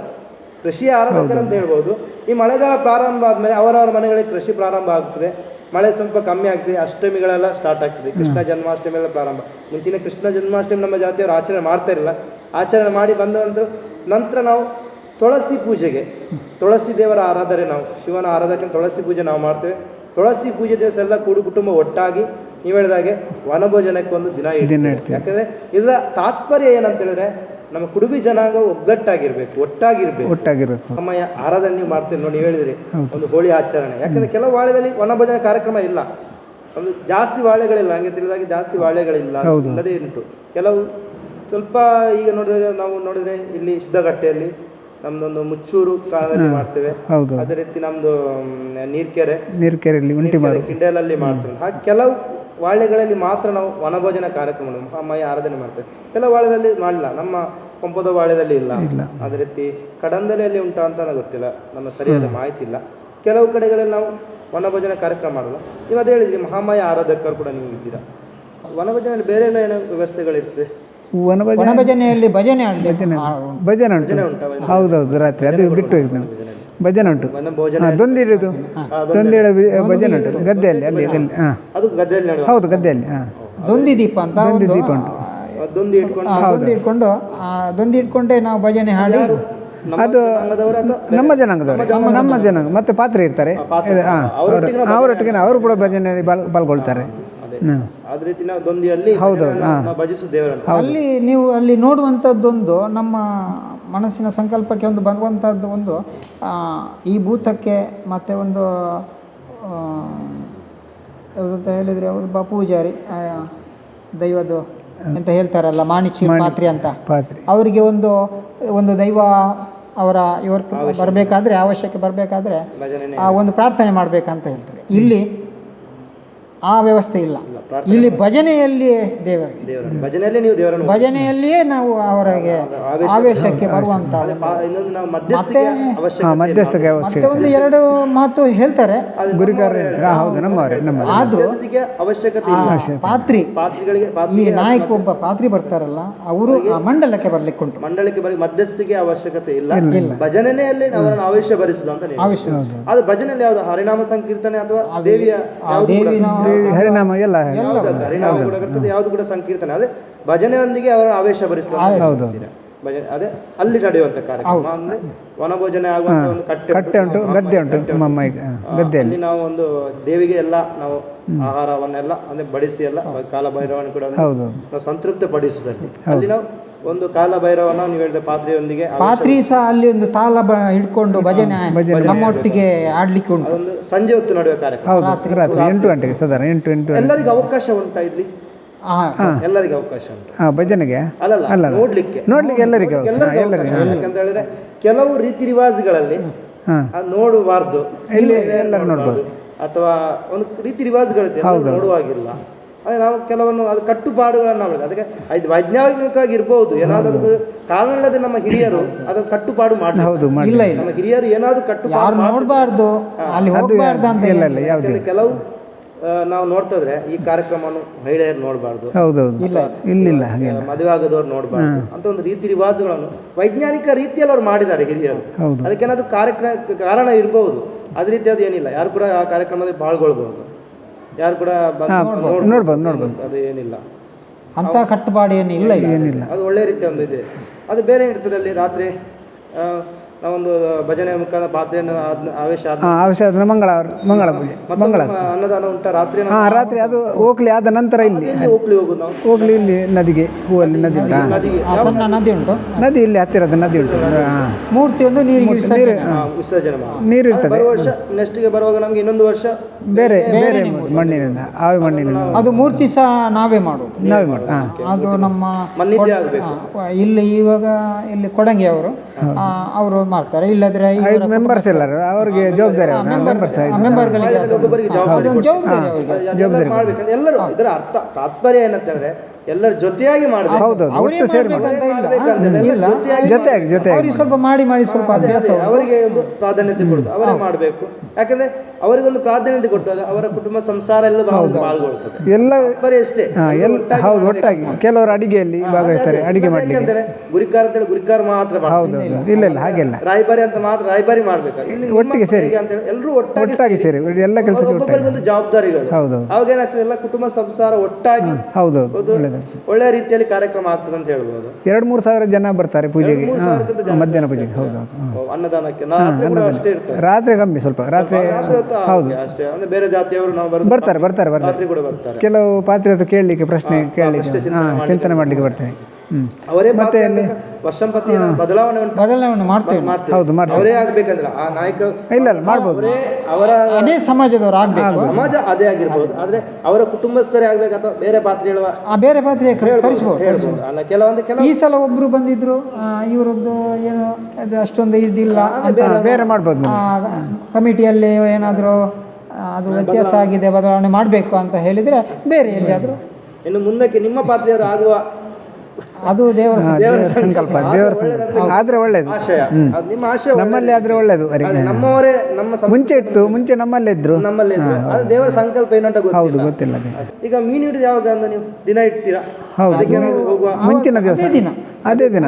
ಅಂತ ಹೇಳ್ಬೋದು. ಈ ಮಳೆಗಾಲ ಪ್ರಾರಂಭ ಆದಮೇಲೆ ಅವರವರ ಮನೆಗಳಿಗೆ ಕೃಷಿ ಪ್ರಾರಂಭ ಆಗ್ತದೆ. ಮಳೆ ಸ್ವಲ್ಪ ಕಮ್ಮಿ ಆಗ್ತದೆ, ಅಷ್ಟಮಿಗಳೆಲ್ಲ ಸ್ಟಾರ್ಟ್ ಆಗ್ತದೆ. ಕೃಷ್ಣ ಜನ್ಮಾಷ್ಟಮಿ ಎಲ್ಲ ಪ್ರಾರಂಭ. ಮುಂಚಿನ ಕೃಷ್ಣ ಜನ್ಮಾಷ್ಟಮಿ ನಮ್ಮ ಜಾತಿಯವರು ಆಚರಣೆ ಮಾಡ್ತಾ ಇರಲಿಲ್ಲ. ಆಚರಣೆ ಮಾಡಿ ಬಂದ ನಂತರ ನಾವು ತುಳಸಿ ಪೂಜೆಗೆ, ತುಳಸಿ ದೇವರ ಆರಾಧನೆ, ನಾವು ಶಿವನ ಆರಾಧನೆ ತುಳಸಿ ಪೂಜೆ ನಾವು ಮಾಡ್ತೇವೆ. ತುಳಸಿ ಪೂಜೆ ದಿವಸ ಎಲ್ಲ ಕುಟುಂಬ ಒಟ್ಟಾಗಿ ನೀವು ಹೇಳಿದಾಗೆ ವನಭೋಜನಕ್ಕೆ ಒಂದು ದಿನ ಇಡ್ತೀವಿ. ಯಾಕಂದರೆ ಇದರ ತಾತ್ಪರ್ಯ ಏನಂತ ಹೇಳಿದ್ರೆ, ನಮ್ಮ ಕುಡುಬಿ ಜನಾಂಗ ಒಟ್ಟಾಗಿರ್ಬೇಕು. ನಮ್ಮ ಆರಾಧನೆ ನೀವು ಮಾಡ್ತೀರಿ ನೋಡಿ, ನೀವು ಹೇಳಿದ್ರಿ ಒಂದು ಹೋಳಿ ಆಚರಣೆ. ಯಾಕಂದರೆ ಕೆಲವು ವಾಳ್ಯದಲ್ಲಿ ವನಭೋಜನ ಕಾರ್ಯಕ್ರಮ ಇಲ್ಲ, ಒಂದು ಜಾಸ್ತಿ ವಾಳ್ಯಗಳಿಲ್ಲ, ಹಂಗೆ ತಿಳಿದಾಗಿ ಜಾಸ್ತಿ ವಾಳ್ಯಗಳಿಲ್ಲ, ಇಲ್ಲದೇ ಉಂಟು. ಕೆಲವು ಸ್ವಲ್ಪ ಈಗ ನಾವು ನೋಡಿದ್ರೆ ಇಲ್ಲಿ ಸಿದ್ದಗಟ್ಟೆಯಲ್ಲಿ ನಮ್ದೊಂದು ಮುಚ್ಚೂರು ಕಾಲದಲ್ಲಿ ಮಾಡ್ತೇವೆ. ಅದೇ ರೀತಿ ನಮ್ದು ನೀರ್ಕೆರೆಯಲ್ಲಿ ಕಿಂಡೇಲಲ್ಲಿ ಮಾಡ್ತೇವೆ. ಹಾಗೆ ಕೆಲವು ವಾಳೆಗಳಲ್ಲಿ ಮಾತ್ರ ನಾವು ವನಭೋಜನ ಕಾರ್ಯಕ್ರಮ ಮಹಾಮಾಯಿ ಆರಾಧನೆ ಮಾಡ್ತೇವೆ. ಕೆಲವು ವಾಳೆದಲ್ಲಿ ಮಾಡಲ್ಲ, ನಮ್ಮ ಕೊಂಪದ ವಾಳೆದಲ್ಲಿ ಇಲ್ಲ. ಅದೇ ರೀತಿ ಕಡಂದಲೆಯಲ್ಲಿ ಉಂಟಾ ಅಂತ ನನಗೆ ಗೊತ್ತಿಲ್ಲ, ನಮ್ಮ ಸರಿಯಾದ ಮಾಹಿತಿ ಇಲ್ಲ. ಕೆಲವು ಕಡೆಗಳಲ್ಲಿ ನಾವು ವನಭೋಜನ ಕಾರ್ಯಕ್ರಮ ಮಾಡಲ್ಲ. ನೀವು ಅದೇ ಹೇಳಿದ್ರಿ ಮಹಾಮಾಯಿ ಆರಾಧಕರು ಕೂಡ ನೀವು ಇದ್ದೀರಾ. ವನಭೋಜನೆಯಲ್ಲಿ ಬೇರೆ ಎಲ್ಲ ಏನೋ ವ್ಯವಸ್ಥೆಗಳಿರ್ತದೆ?
ವನಭಜನೆಯಲ್ಲಿ ಭಜನೆ
ಭಜನೆ ಉಂಟು. ಹೌದೌದು, ರಾತ್ರಿ ಅದು ಬಿಟ್ಟು ಭಜನೆ ಉಂಟು. ದೊಂದಿಡುದು ದೊಂದಿಡ ಭಜನೆ ಉಂಟು ಗದ್ದೆಯಲ್ಲಿ, ಅಲ್ಲಿ
ಅದು ಗದ್ದೆಯಲ್ಲಿ
ಹೌದು, ಗದ್ದೆಯಲ್ಲಿ
ದೊಂದಿ ದೀಪ ಅಂತ
ದೊಂದಿ ದೀಪ ಉಂಟು.
ದೊಂದಿ ಇಟ್ಕೊಂಡೆ ನಾವು ಭಜನೆ ಹಾಡಿ.
ಅದು ನಮ್ಮ ಜನಾಂಗದವರು ಮತ್ತೆ ಪಾತ್ರೆ ಇರ್ತಾರೆ, ಅವರೊಟ್ಟಿಗೆ ಅವರು ಕೂಡ ಭಜನೆಯಲ್ಲಿ ಪಾಲ್ಗೊಳ್ತಾರೆ. ಹೌದೌದು.
ಅಲ್ಲಿ ನೀವು ಅಲ್ಲಿ ನೋಡುವಂಥದ್ದೊಂದು ನಮ್ಮ ಮನಸ್ಸಿನ ಸಂಕಲ್ಪಕ್ಕೆ ಒಂದು ಬರುವಂಥದ್ದು ಒಂದು ಈ ಭೂತಕ್ಕೆ ಮತ್ತು ಒಂದು ಯಾವುದಂತ ಹೇಳಿದರೆ ಅವರು ಪೂಜಾರಿ ದೈವದ್ದು ಅಂತ ಹೇಳ್ತಾರಲ್ಲ, ಮಾಣಿಚಿ ಪಾತ್ರೆ ಅಂತ, ಅವರಿಗೆ ಒಂದು ದೈವ ಅವರ ಇವರು ಬರಬೇಕಾದ್ರೆ ಅವಶ್ಯಕ್ಕೆ ಬರಬೇಕಾದ್ರೆ ಒಂದು ಪ್ರಾರ್ಥನೆ ಮಾಡಬೇಕಂತ ಹೇಳ್ತಾರೆ. ಇಲ್ಲಿ ಆ ವ್ಯವಸ್ಥೆ ಇಲ್ಲ. ಇಲ್ಲಿ ಭಜನೆಯಲ್ಲಿಯೇ ಭಜನೆಯಲ್ಲಿಯೇ ನಾವು ಅವರಿಗೆ ಆವೇಶಕ್ಕೆ ಬರುವಂತ ಮತ್ತೆ ಒಂದು ಎರಡು ಮಾತು ಹೇಳ್ತಾರೆ ಈ ನಾಯಕ ಒಬ್ಬ ಪಾತ್ರಿ ಬರ್ತಾರಲ್ಲ, ಅವರು ಆ ಮಂಡಲಕ್ಕೆ ಬರ್ಲಿಕ್ಕೆ ಉಂಟು.
ಮಂಡಲಕ್ಕೆ ಮಧ್ಯಸ್ಥಿಗೆ ಅವಶ್ಯಕತೆ ಇಲ್ಲ. ಭಜನೆಯಲ್ಲಿ ಅವರನ್ನು ಆವೇಶ ಭರಿಸುದು ಅಂತ. ಅದು ಭಜನೆಯಲ್ಲಿ ಯಾವುದು ಹರಿನಾಮ ಸಂಕೀರ್ತನೆ ಅಥವಾ ದೇವಿಯ
ಹರಿನಾಮ ಎಲ್ಲ
ಯಾವುದು ಕೂಡ ಸಂಕೀರ್ತನೆ. ಅದೇ ಭಜನೆಯೊಂದಿಗೆ ಅವರ ಆವೇಶ ಭರಿಸುತ್ತಾರೆ. ಅದೇ ಅಲ್ಲಿ ನಡೆಯುವಂತ ಕಾರ್ಯಕ್ರಮ ಅಂದ್ರೆ ವನಭೋಜನೆ ಆಗುವಂತ ಒಂದು ಕಟ್ಟೆ ಉಂಟು, ಗದ್ದೆ ಉಂಟು. ಗದ್ದೆಯಲ್ಲಿ ನಾವು ಒಂದು ದೇವಿಗೆ ಎಲ್ಲ ನಾವು ಆಹಾರವನ್ನೆಲ್ಲ ಅಂದ್ರೆ ಬಡಿಸಿ ಎಲ್ಲ ಕಾಲಭೈರವನ ಕೂಡ ನಾವು ಸಂತೃಪ್ತಿ ಪಡಿಸುವುದಲ್ಲಿ ಅಲ್ಲಿ ನಾವು ಒಂದು ಕಾಲಭೈರವನ ನೀವು ಹೇಳಿದ ಪಾತ್ರೆಯೊಂದಿಗೆ
ಪಾತ್ರಿ ಸಹ ಅಲ್ಲಿ ಒಂದು ತಾಲ ಹಿಡ್ಕೊಂಡು ಭಜನೆ ನಮ್ಮೊಟ್ಟಿಗೆ ಆಡ್ಲಿಕ್ಕೆ ಉಂಟು.
ಅದೊಂದು ಸಂಜೆ ಹೊತ್ತು ನಡೆಯುವ ಕಾರ್ಯಕ್ರಮ.
ರಾತ್ರಿ 8 ಗಂಟೆಗೆ ಸಾಧಾರಣ 8
ಎಲ್ಲರಿಗೂ ಅವಕಾಶ ಉಂಟಾ ಇಲ್ಲಿ? ಎಲ್ಲರಿಗೂ ಅವಕಾಶ ಉಂಟು
ಭಜನೆಗೆ,
ಅಲ್ಲ ನೋಡ್ಲಿಕ್ಕೆ
ಎಲ್ಲರಿಗೂ.
ಯಾಕಂತ ಹೇಳಿದ್ರೆ ಕೆಲವು ರೀತಿ ರಿವಾಜ್ಗಳಲ್ಲಿ ನೋಡಬಾರ್ದು,
ಎಲ್ಲರೂ ನೋಡ್ಬೋದು.
ಅಥವಾ ಒಂದು ರೀತಿ ರಿವಾಜ್ಗಳಿದೆ ನೋಡುವಾಗಿಲ್ಲ. ಅದೇ ನಾವು ಕೆಲವನ್ನು ಅದು ಕಟ್ಟುಪಾಡುಗಳನ್ನು ನಾವು ಅದಕ್ಕೆ ಇದು ವೈಜ್ಞಾನಿಕವಾಗಿ ಇರ್ಬೋದು, ಏನಾದರೂ ಕಾರಣ ಇಲ್ಲದೆ ನಮ್ಮ ಹಿರಿಯರು ಅದು ಕಟ್ಟುಪಾಡು ಮಾಡಬಹುದು. ನಮ್ಮ ಹಿರಿಯರು ಏನಾದರೂ ಕಟ್ಟುಪಾಡು ಮಾಡಬಾರ್ದು, ಕೆಲವು ನಾವು ನೋಡ್ತಾ ಇದ್ರೆ ಈ ಕಾರ್ಯಕ್ರಮವನ್ನು ಮಹಿಳೆಯರು ನೋಡಬಾರ್ದು, ಮದುವೆ ಆಗದವ್ರು ನೋಡಬಾರ್ದು ಅಂತ ಒಂದು ರೀತಿ ರಿವಾಜುಗಳನ್ನು ವೈಜ್ಞಾನಿಕ ರೀತಿಯಲ್ಲಿ ಅವ್ರು ಮಾಡಿದ್ದಾರೆ ಹಿರಿಯರು. ಅದಕ್ಕೇನಾದ್ರು ಕಾರಣ ಇರಬಹುದು, ಅದೇ ರೀತಿ ಅದು ಏನಿಲ್ಲ. ಯಾರು ಕೂಡ ಆ ಕಾರ್ಯಕ್ರಮದಲ್ಲಿ ಪಾಲ್ಗೊಳ್ಬಹುದು, ಯಾರು ಕೂಡ ನೋಡ್ಬೋದು. ಅದು ಏನಿಲ್ಲ,
ಅಂತ ಕಟ್ಟುಪಾಡು ಏನಿಲ್ಲ.
ಅದು ಒಳ್ಳೆ ರೀತಿಯ ಒಂದು ಇದೆ. ಅದು ಬೇರೆ ಇರ್ತದೆ ಅಲ್ಲಿ ರಾತ್ರಿ ನಾವೊಂದು ಭಜನೆ ಮುಖಾಂತರ ಪಾತ್ರೆಯನ್ನು
ಆವೇಶ ಮಂಗಳ
ಅನ್ನದಾನ ಉಂಟಾ ರಾತ್ರಿ?
ರಾತ್ರಿ ಅದು ಓಕ್ಲಿ ಆದ ನಂತರ ಇಲ್ಲಿ
ಓಕ್ಲಿ ಹೋಗುದು ನಾವು.
ಓಕ್ಲಿ ಇಲ್ಲಿ ನದಿಗೆ, ಹೂವಲ್ಲಿ ನದಿ ಉಂಟು,
ಸಣ್ಣ ನದಿ ಉಂಟು,
ನದಿ ಇಲ್ಲಿ ಹತ್ತಿರದ ನದಿ ಉಂಟು.
ಮೂರ್ತಿ ಒಂದು
ವಿಸರ್ಜನೆ
ನೀರು ಇರ್ತದೆ.
ಬರುವ ವರ್ಷ ನೆಕ್ಸ್ಟ್ಗೆ ಬರುವಾಗ ನಮ್ಗೆ ಇನ್ನೊಂದು ವರ್ಷ
ಬೇರೆ ಮಣ್ಣಿನಿಂದ, ಆವಿ ಮಣ್ಣಿನಿಂದ.
ಅದು ಮೂರ್ತಿ ಸಹ ನಾವೇ ಮಾಡೋದು. ಅದು ನಮ್ಮ ಇಲ್ಲಿ ಇವಾಗ ಇಲ್ಲಿ ಕೊಡಂಗಿ ಅವರು ಮಾಡ್ತಾರೆ. ಇಲ್ಲದ್ರೆ
ಮೆಂಬರ್ಸ್ ಎಲ್ಲರೂ ಅವರಿಗೆ ಜವಾಬ್ದಾರಿ,
ಜವಾಬ್ದಾರಿ ಮಾಡ್ಬೇಕಂದ್ರೆ ಎಲ್ಲರೂ. ಇದರ ಅರ್ಥ ತಾತ್ಪರ್ಯ ಏನಂತ ಹೇಳಿದ್ರೆ ಎಲ್ಲರ ಜೊತೆಯಾಗಿ ಮಾಡಬೇಕು.
ಹೌದು, ಒಟ್ಟು ಸೇರಿ ಜೊತೆಯಾಗಿ
ಸ್ವಲ್ಪ ಮಾಡಿ ಸ್ವಲ್ಪ ಅಭ್ಯಾಸ
ಅವರಿಗೆ ಒಂದು ಪ್ರಾಧಾನ್ಯತೆ ಕೊಡುದು, ಅವರೇ ಮಾಡಬೇಕು. ಯಾಕಂದ್ರೆ ಅವರಿಗೊಂದು ಪ್ರಾಧಾನ್ಯತೆ ಕೊಟ್ಟಾಗ ಅವರ ಕುಟುಂಬ ಸಂಸಾರ ಎಲ್ಲ ಪಾಲ್ಗೊಳ್ತದೆ.
ಎಲ್ಲ
ಅಷ್ಟೇ.
ಹೌದು, ಒಟ್ಟಾಗಿ ಕೆಲವರು ಅಡಿಗೆಯಲ್ಲಿ ಭಾಗವಹಿಸ್ತಾರೆ, ಅಡಿಗೆ ಮಾಡ್ಲಿಕ್ಕೆ.
ಗುರಿಕಾರ ಅಂತೇಳಿ ಗುರಿಕಾರ ಮಾತ್ರ.
ಹೌದು, ಇಲ್ಲ ಹಾಗೆಲ್ಲ.
ರಾಯಭಾರಿ ಅಂತ ಮಾತ್ರ ರಾಯಭಾರಿ ಮಾಡ್ಬೇಕು.
ಒಟ್ಟಿಗೆ ಸೇರಿ
ಎಲ್ಲರೂ
ಒಟ್ಟಾಗಿ ಸೇರಿ ಎಲ್ಲ ಕೆಲಸ
ಒಬ್ಬೊಬ್ಬರಿಗೊಂದು ಜವಾಬ್ದಾರಿಗಳು.
ಹೌದು,
ಅವಾಗ ಏನಾಗ್ತದೆ, ಎಲ್ಲ ಕುಟುಂಬ ಸಂಸಾರ ಒಟ್ಟಾಗಿ ಒಳ್ಳೆ ರೀತಿಯಲ್ಲಿ ಕಾರ್ಯಕ್ರಮ ಆಗ್ತದೆ ಅಂತ ಹೇಳ್ಬೋದು.
2-3 ಸಾವಿರ ಜನ ಬರ್ತಾರೆ ಪೂಜೆಗೆ, ಮಧ್ಯಾಹ್ನ ಪೂಜೆಗೆ. ಹೌದು,
ಅನ್ನದಾನಕ್ಕೆ
ರಾತ್ರಿ ಕಮ್ಮಿ, ಸ್ವಲ್ಪ ರಾತ್ರಿ. ಹೌದು,
ಅಷ್ಟೇ. ಅಂದ್ರೆ ಬೇರೆ ಜಾತಿಯವರು ನಾವು
ಬರ್ತಾರೆ
ರಾತ್ರಿ ಕೂಡ ಬರ್ತಾರೆ.
ಕೆಲವು ಪಾತ್ರೆ ಕೇಳಲಿಕ್ಕೆ, ಪ್ರಶ್ನೆ ಕೇಳಲಿಕ್ಕೆ, ಚಿಂತನೆ ಮಾಡ್ಲಿಕ್ಕೆ ಬರ್ತಾರೆ.
ಅವರೇ ಮತ್ತೆ ವರ್ಷಂಪತಿ
ಬದಲಾವಣೆ ಮಾಡ್ತೇವೆ.
ಹೌದು,
ಅವರೇ ಆಗ್ಬೇಕಂದ್ರೆ ಆ ನಾಯಕ
ಇಲ್ಲ ಮಾಡ್ಬೋದು,
ಅವರ ಅದೇ ಸಮಾಜದವರು ಆಗ್ಬೇಕು.
ಸಮಾಜ ಅದೇ ಆಗಿರ್ಬೋದು, ಆದ್ರೆ ಅವರ ಕುಟುಂಬಸ್ಥರೇ ಆಗ್ಬೇಕು ಅಥವಾ ಬೇರೆ ಪಾತ್ರೆ ಹೇಳುವ
ಬೇರೆ ಪಾತ್ರೆ ಕಳಿಸ್ಬೋದು.
ಅಲ್ಲ, ಕೆಲವೊಂದು
ಈ ಸಲ ಒಬ್ರು ಬಂದಿದ್ರು, ಇವರದ್ದು ಏನು ಅಷ್ಟೊಂದು ಇದಿಲ್ಲ,
ಬೇರೆ ಮಾಡ್ಬೋದು.
ಕಮಿಟಿಯಲ್ಲಿ ಏನಾದ್ರು ಅದು ವ್ಯತ್ಯಾಸ ಆಗಿದೆ, ಬದಲಾವಣೆ ಮಾಡಬೇಕು ಅಂತ ಹೇಳಿದರೆ ಬೇರೆ ಎಲ್ಲಿಯಾದರೂ
ಇನ್ನು ಮುಂದಕ್ಕೆ ನಿಮ್ಮ ಪಾತ್ರೆಯವರು ಆಗುವ
ಅದು ದೇವರ
ಸಂಕಲ್ಪ, ಆದ್ರೆ ಒಳ್ಳೇದು.
ಆಶಯ, ಅದು ನಿಮ್ಮ ಆಶಯ
ನಮ್ಮಲ್ಲಿ ಆದ್ರೆ ಒಳ್ಳೇದು.
ನಮ್ಮವರೇ ನಮ್ಮ
ಮುಂಚೆ ನಮ್ಮಲ್ಲೇ ಇದ್ರು,
ನಮ್ಮಲ್ಲಿ ಇದ್ರು. ಅದು ದೇವರ ಸಂಕಲ್ಪ ಏನಂತ
ಹೌದು ಗೊತ್ತಿಲ್ಲ ಅದೇ.
ಈಗ ಮೀನು ಹಿಡಿದು ಯಾವಾಗ ಅಂದ್ರೆ ನೀವು ದಿನ ಇಡ್ತೀರಾ?
ಹೌದು,
ಹೋಗುವ
ಮುಂಚಿನ ದಿವಸ ಅದೇ ದಿನ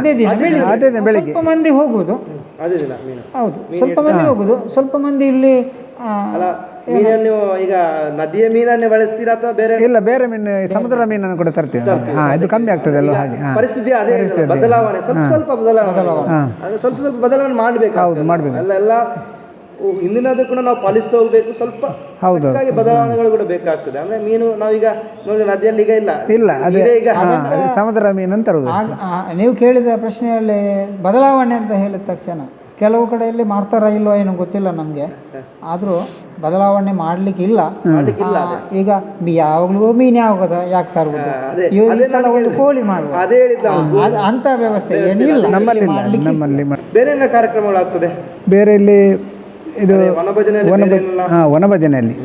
ಬೆಳಿಗ್ಗೆ
ಸ್ವಲ್ಪ ಮಂದಿ ಹೋಗುದು,
ಅದೇ ದಿನ ಮೀನು.
ಹೌದು, ಸ್ವಲ್ಪ ಮಂದಿ ಹೋಗುದು, ಸ್ವಲ್ಪ ಮಂದಿ ಇಲ್ಲಿ
ಅಲ್ಲ, ಮೀನನ್ನು ಈಗ ನದಿಯ ಮೀನನ್ನೇ ಬಳಸ್ತೀರಾ ಅಥವಾ ಬೇರೆ?
ಇಲ್ಲ, ಬೇರೆ ಮೀನು, ಸಮುದ್ರ ಮೀನನ್ನು ಕೂಡ ತರ್ತೀವಿ. ಇದು ಕಮ್ಮಿ ಆಗ್ತದೆ ಅಲ್ವ, ಹಾಗೆ.
ಪರಿಸ್ಥಿತಿ ಅದೇ ಬದಲಾವಣೆ, ಸ್ವಲ್ಪ ಬದಲಾವಣೆ, ಸ್ವಲ್ಪ ಬದಲಾವಣೆ ಮಾಡ್ಬೇಕು. ಅಲ್ಲೆಲ್ಲ ಹಿಂದಿನದು ಕೂಡ ನಾವು ಪಾಲಿಸ್ತಾ ಹೋಗ್ಬೇಕು. ಸ್ವಲ್ಪ ಬದಲಾವಣೆಗಳು ಕೂಡ ಬೇಕಾಗ್ತದೆ. ಅಂದ್ರೆ ಮೀನು ನಾವೀಗ ನೋಡಿ ನದಿಯಲ್ಲಿ ಈಗ ಇಲ್ಲ,
ಅದೇ ಈಗ ಸಮುದ್ರ ಮೀನು ತರುವುದು.
ನೀವು ಕೇಳಿದ ಪ್ರಶ್ನೆಯಲ್ಲಿ ಬದಲಾವಣೆ ಅಂತ ಹೇಳಿದ ತಕ್ಷಣ ಕೆಲವು ಕಡೆಯಲ್ಲಿ ಮಾಡ್ತಾರಾ ಇಲ್ವೋ ಏನೋ ಗೊತ್ತಿಲ್ಲ ನಮಗೆ, ಆದರೂ ಬದಲಾವಣೆ ಮಾಡ್ಲಿಕ್ಕೆ ಇಲ್ಲ. ಈಗ ಯಾವಾಗಲೂ ಮೀನು ಯಾಕೆ ತರುವುದು, ಒಂದು ಕೋಳಿ ಮಾಡುವ ಅಂತ ವ್ಯವಸ್ಥೆ ಏನಿಲ್ಲ
ನಮ್ಮಲ್ಲಿ.
ಬೇರೆ ಕಾರ್ಯಕ್ರಮಗಳು ಆಗ್ತದೆ
ಬೇರೆ ಇಲ್ಲಿ ಇದು ವನಭಜನೆಯಲ್ಲಿ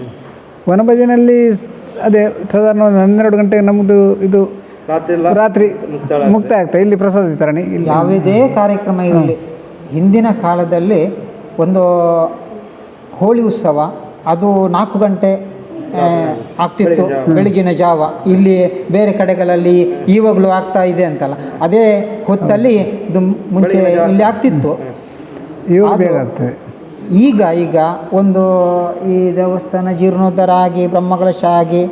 ಅದೇ ಸಾಧಾರಣ 12 ಗಂಟೆಗೆ ನಮ್ಮದು ಇದು ರಾತ್ರಿ ಮುಕ್ತಾಯ ಆಗ್ತದೆ. ಇಲ್ಲಿ ಪ್ರಸಾದ ವಿತರಣೆ.
ಯಾವುದೇ ಕಾರ್ಯಕ್ರಮ ಇರಲಿ, ಹಿಂದಿನ ಕಾಲದಲ್ಲಿ ಒಂದು ಹೋಳಿ ಉತ್ಸವ ಅದು 4 ಗಂಟೆ ಆಗ್ತಿತ್ತು, ಬೆಳಗಿನ ಜಾವ. ಇಲ್ಲಿ ಬೇರೆ ಕಡೆಗಳಲ್ಲಿ ಇವಾಗಲೂ ಆಗ್ತಾ ಇದೆ ಅಂತಲ್ಲ, ಅದೇ ಹೊತ್ತಲ್ಲಿ ಇದು ಮುಂಚೆ ಇಲ್ಲಿ ಆಗ್ತಿತ್ತು.
ಬೇಗ ಆಗ್ತದೆ.
ಈಗ ಒಂದು ಈ ದೇವಸ್ಥಾನ ಜೀರ್ಣೋದ್ಧಾರ ಆಗಿ ಬ್ರಹ್ಮಕಲಶ ಆಗಿ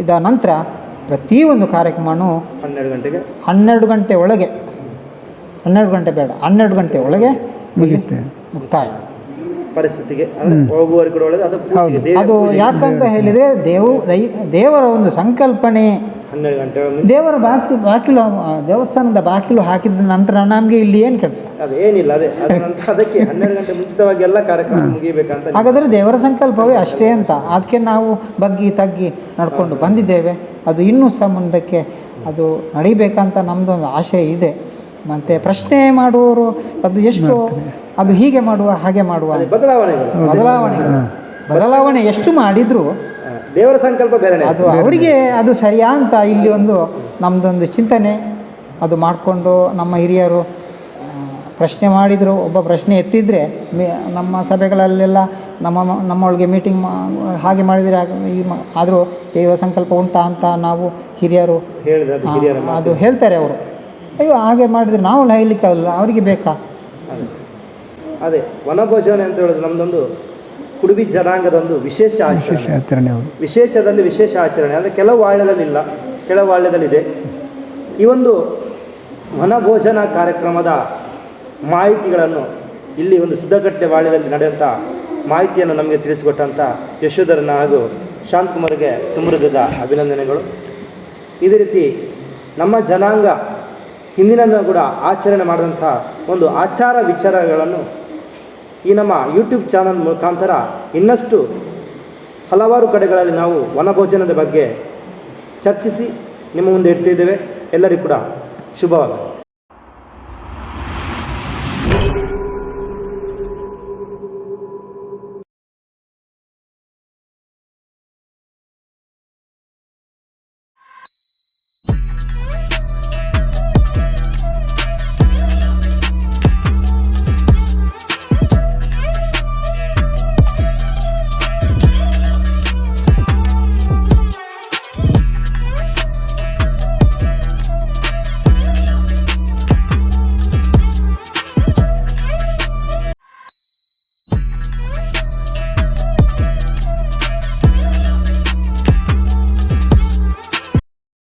ಇದ ನಂತರ ಪ್ರತಿಯೊಂದು ಕಾರ್ಯಕ್ರಮನೂ 12 ಗಂಟೆ ಒಳಗೆ, 12 ಗಂಟೆ ಬೇಡ, 12 ಗಂಟೆ ಒಳಗೆ ಮುಕ್ತಾಯ
ಪರಿಸ್ಥಿತಿಗೆ ಹೋಗುವವರೆಗೂ ಕೂಡ ಒಳ್ಳೆದು.
ಅದು ಯಾಕಂತ ಹೇಳಿದರೆ ದೇವರ ಒಂದು ಸಂಕಲ್ಪನೆ.
12 ಗಂಟೆ
ದೇವರ ಬಾಕಿಲು ದೇವಸ್ಥಾನದ ಬಾಕಿಲು ಹಾಕಿದ ನಂತರ ನಮಗೆ ಇಲ್ಲಿ ಏನು ಕೆಲಸ?
ಅದು ಏನಿಲ್ಲ, ಅದಕ್ಕೆ 12 ಗಂಟೆ ಮುಂಚಿತವಾಗಿ ಎಲ್ಲ ಕಾರ್ಯಕ್ರಮ ಮುಗಿಬೇಕಂತ.
ಹಾಗಾದರೆ ದೇವರ ಸಂಕಲ್ಪವೇ ಅಷ್ಟೇ ಅಂತ ಅದಕ್ಕೆ ನಾವು ಬಗ್ಗಿ ತಗ್ಗಿ ನಡ್ಕೊಂಡು ಬಂದಿದ್ದೇವೆ. ಅದು ಇನ್ನೂ ಸಹ ಮುಂದಕ್ಕೆ ಅದು ನಡಿಬೇಕಂತ ನಮ್ಮದೊಂದು ಆಶೆ ಇದೆ. ಮತ್ತು ಪ್ರಶ್ನೆ ಮಾಡುವವರು ಅದು ಎಷ್ಟು, ಅದು ಹೀಗೆ ಮಾಡುವ ಹಾಗೆ ಮಾಡುವ ಬದಲಾವಣೆ ಎಷ್ಟು ಮಾಡಿದರೂ
ದೇವರ ಸಂಕಲ್ಪ ಬೇರೆ,
ಅದು ಅವರಿಗೆ ಅದು ಸರಿಯಾ ಅಂತ ಇಲ್ಲಿ ಒಂದು ನಮ್ಮದೊಂದು ಚಿಂತನೆ ಅದು ಮಾಡಿಕೊಂಡು ನಮ್ಮ ಹಿರಿಯರು ಪ್ರಶ್ನೆ ಮಾಡಿದರು. ಒಬ್ಬ ಪ್ರಶ್ನೆ ಎತ್ತಿದರೆ ನಮ್ಮ ಸಭೆಗಳಲ್ಲೆಲ್ಲ ನಮ್ಮೊಳಗೆ ಮೀಟಿಂಗ್ ಹಾಗೆ ಮಾಡಿದರೆ ಆದರೂ ದೇವ ಸಂಕಲ್ಪ ಉಂಟಾ ಅಂತ ನಾವು ಹಿರಿಯರು ಅದು ಹೇಳ್ತಾರೆ. ಅವರು ಅಯ್ಯೋ ಹಾಗೆ ಮಾಡಿದರೆ ನಾವು ಹೇಳಲಿಕ್ಕಲ್ಲ, ಅವರಿಗೆ ಬೇಕಾ?
ಅದೇ ವನಭೋಜನೆ ಅಂತ ಹೇಳೋದು ನಮ್ಮದೊಂದು ಕುಡುಬಿ ಜನಾಂಗದೊಂದು ವಿಶೇಷ ಆಚರಣೆ. ವಿಶೇಷದಲ್ಲಿ ವಿಶೇಷ ಆಚರಣೆ ಅಂದರೆ ಕೆಲವು ವಾಳ್ಯದಲ್ಲಿಲ್ಲ, ಕೆಲವು ವಾಳ್ಯದಲ್ಲಿದೆ. ಈ ಒಂದು ವನಭೋಜನ ಕಾರ್ಯಕ್ರಮದ ಮಾಹಿತಿಗಳನ್ನು ಇಲ್ಲಿ ಒಂದು ಸಿದ್ದಕಟ್ಟೆ ವಾಳ್ಯದಲ್ಲಿ ನಡೆಯುವಂಥ ಮಾಹಿತಿಯನ್ನು ನಮಗೆ ತಿಳಿಸಿಕೊಟ್ಟಂಥ ಯಶೋಧರನ ಹಾಗೂ ಶಾಂತಕುಮಾರ್ಗೆ ತುಂಬ ಅಭಿನಂದನೆಗಳು. ಇದೇ ರೀತಿ ನಮ್ಮ ಜನಾಂಗ ಹಿಂದಿನ ಕೂಡ ಆಚರಣೆ ಮಾಡಿದಂಥ ಒಂದು ಆಚಾರ ವಿಚಾರಗಳನ್ನು ಈ ನಮ್ಮ ಯೂಟ್ಯೂಬ್ ಚಾನಲ್ ಮುಖಾಂತರ ಇನ್ನಷ್ಟು ಹಲವಾರು ಕಡೆಗಳಲ್ಲಿ ನಾವು ವನಭೋಜನದ ಬಗ್ಗೆ ಚರ್ಚಿಸಿ ನಿಮ್ಮ ಮುಂದೆ ಇಡ್ತಿದ್ದೇವೆ. ಎಲ್ಲರಿಗೂ ಕೂಡ ಶುಭವಾಗಲಿ.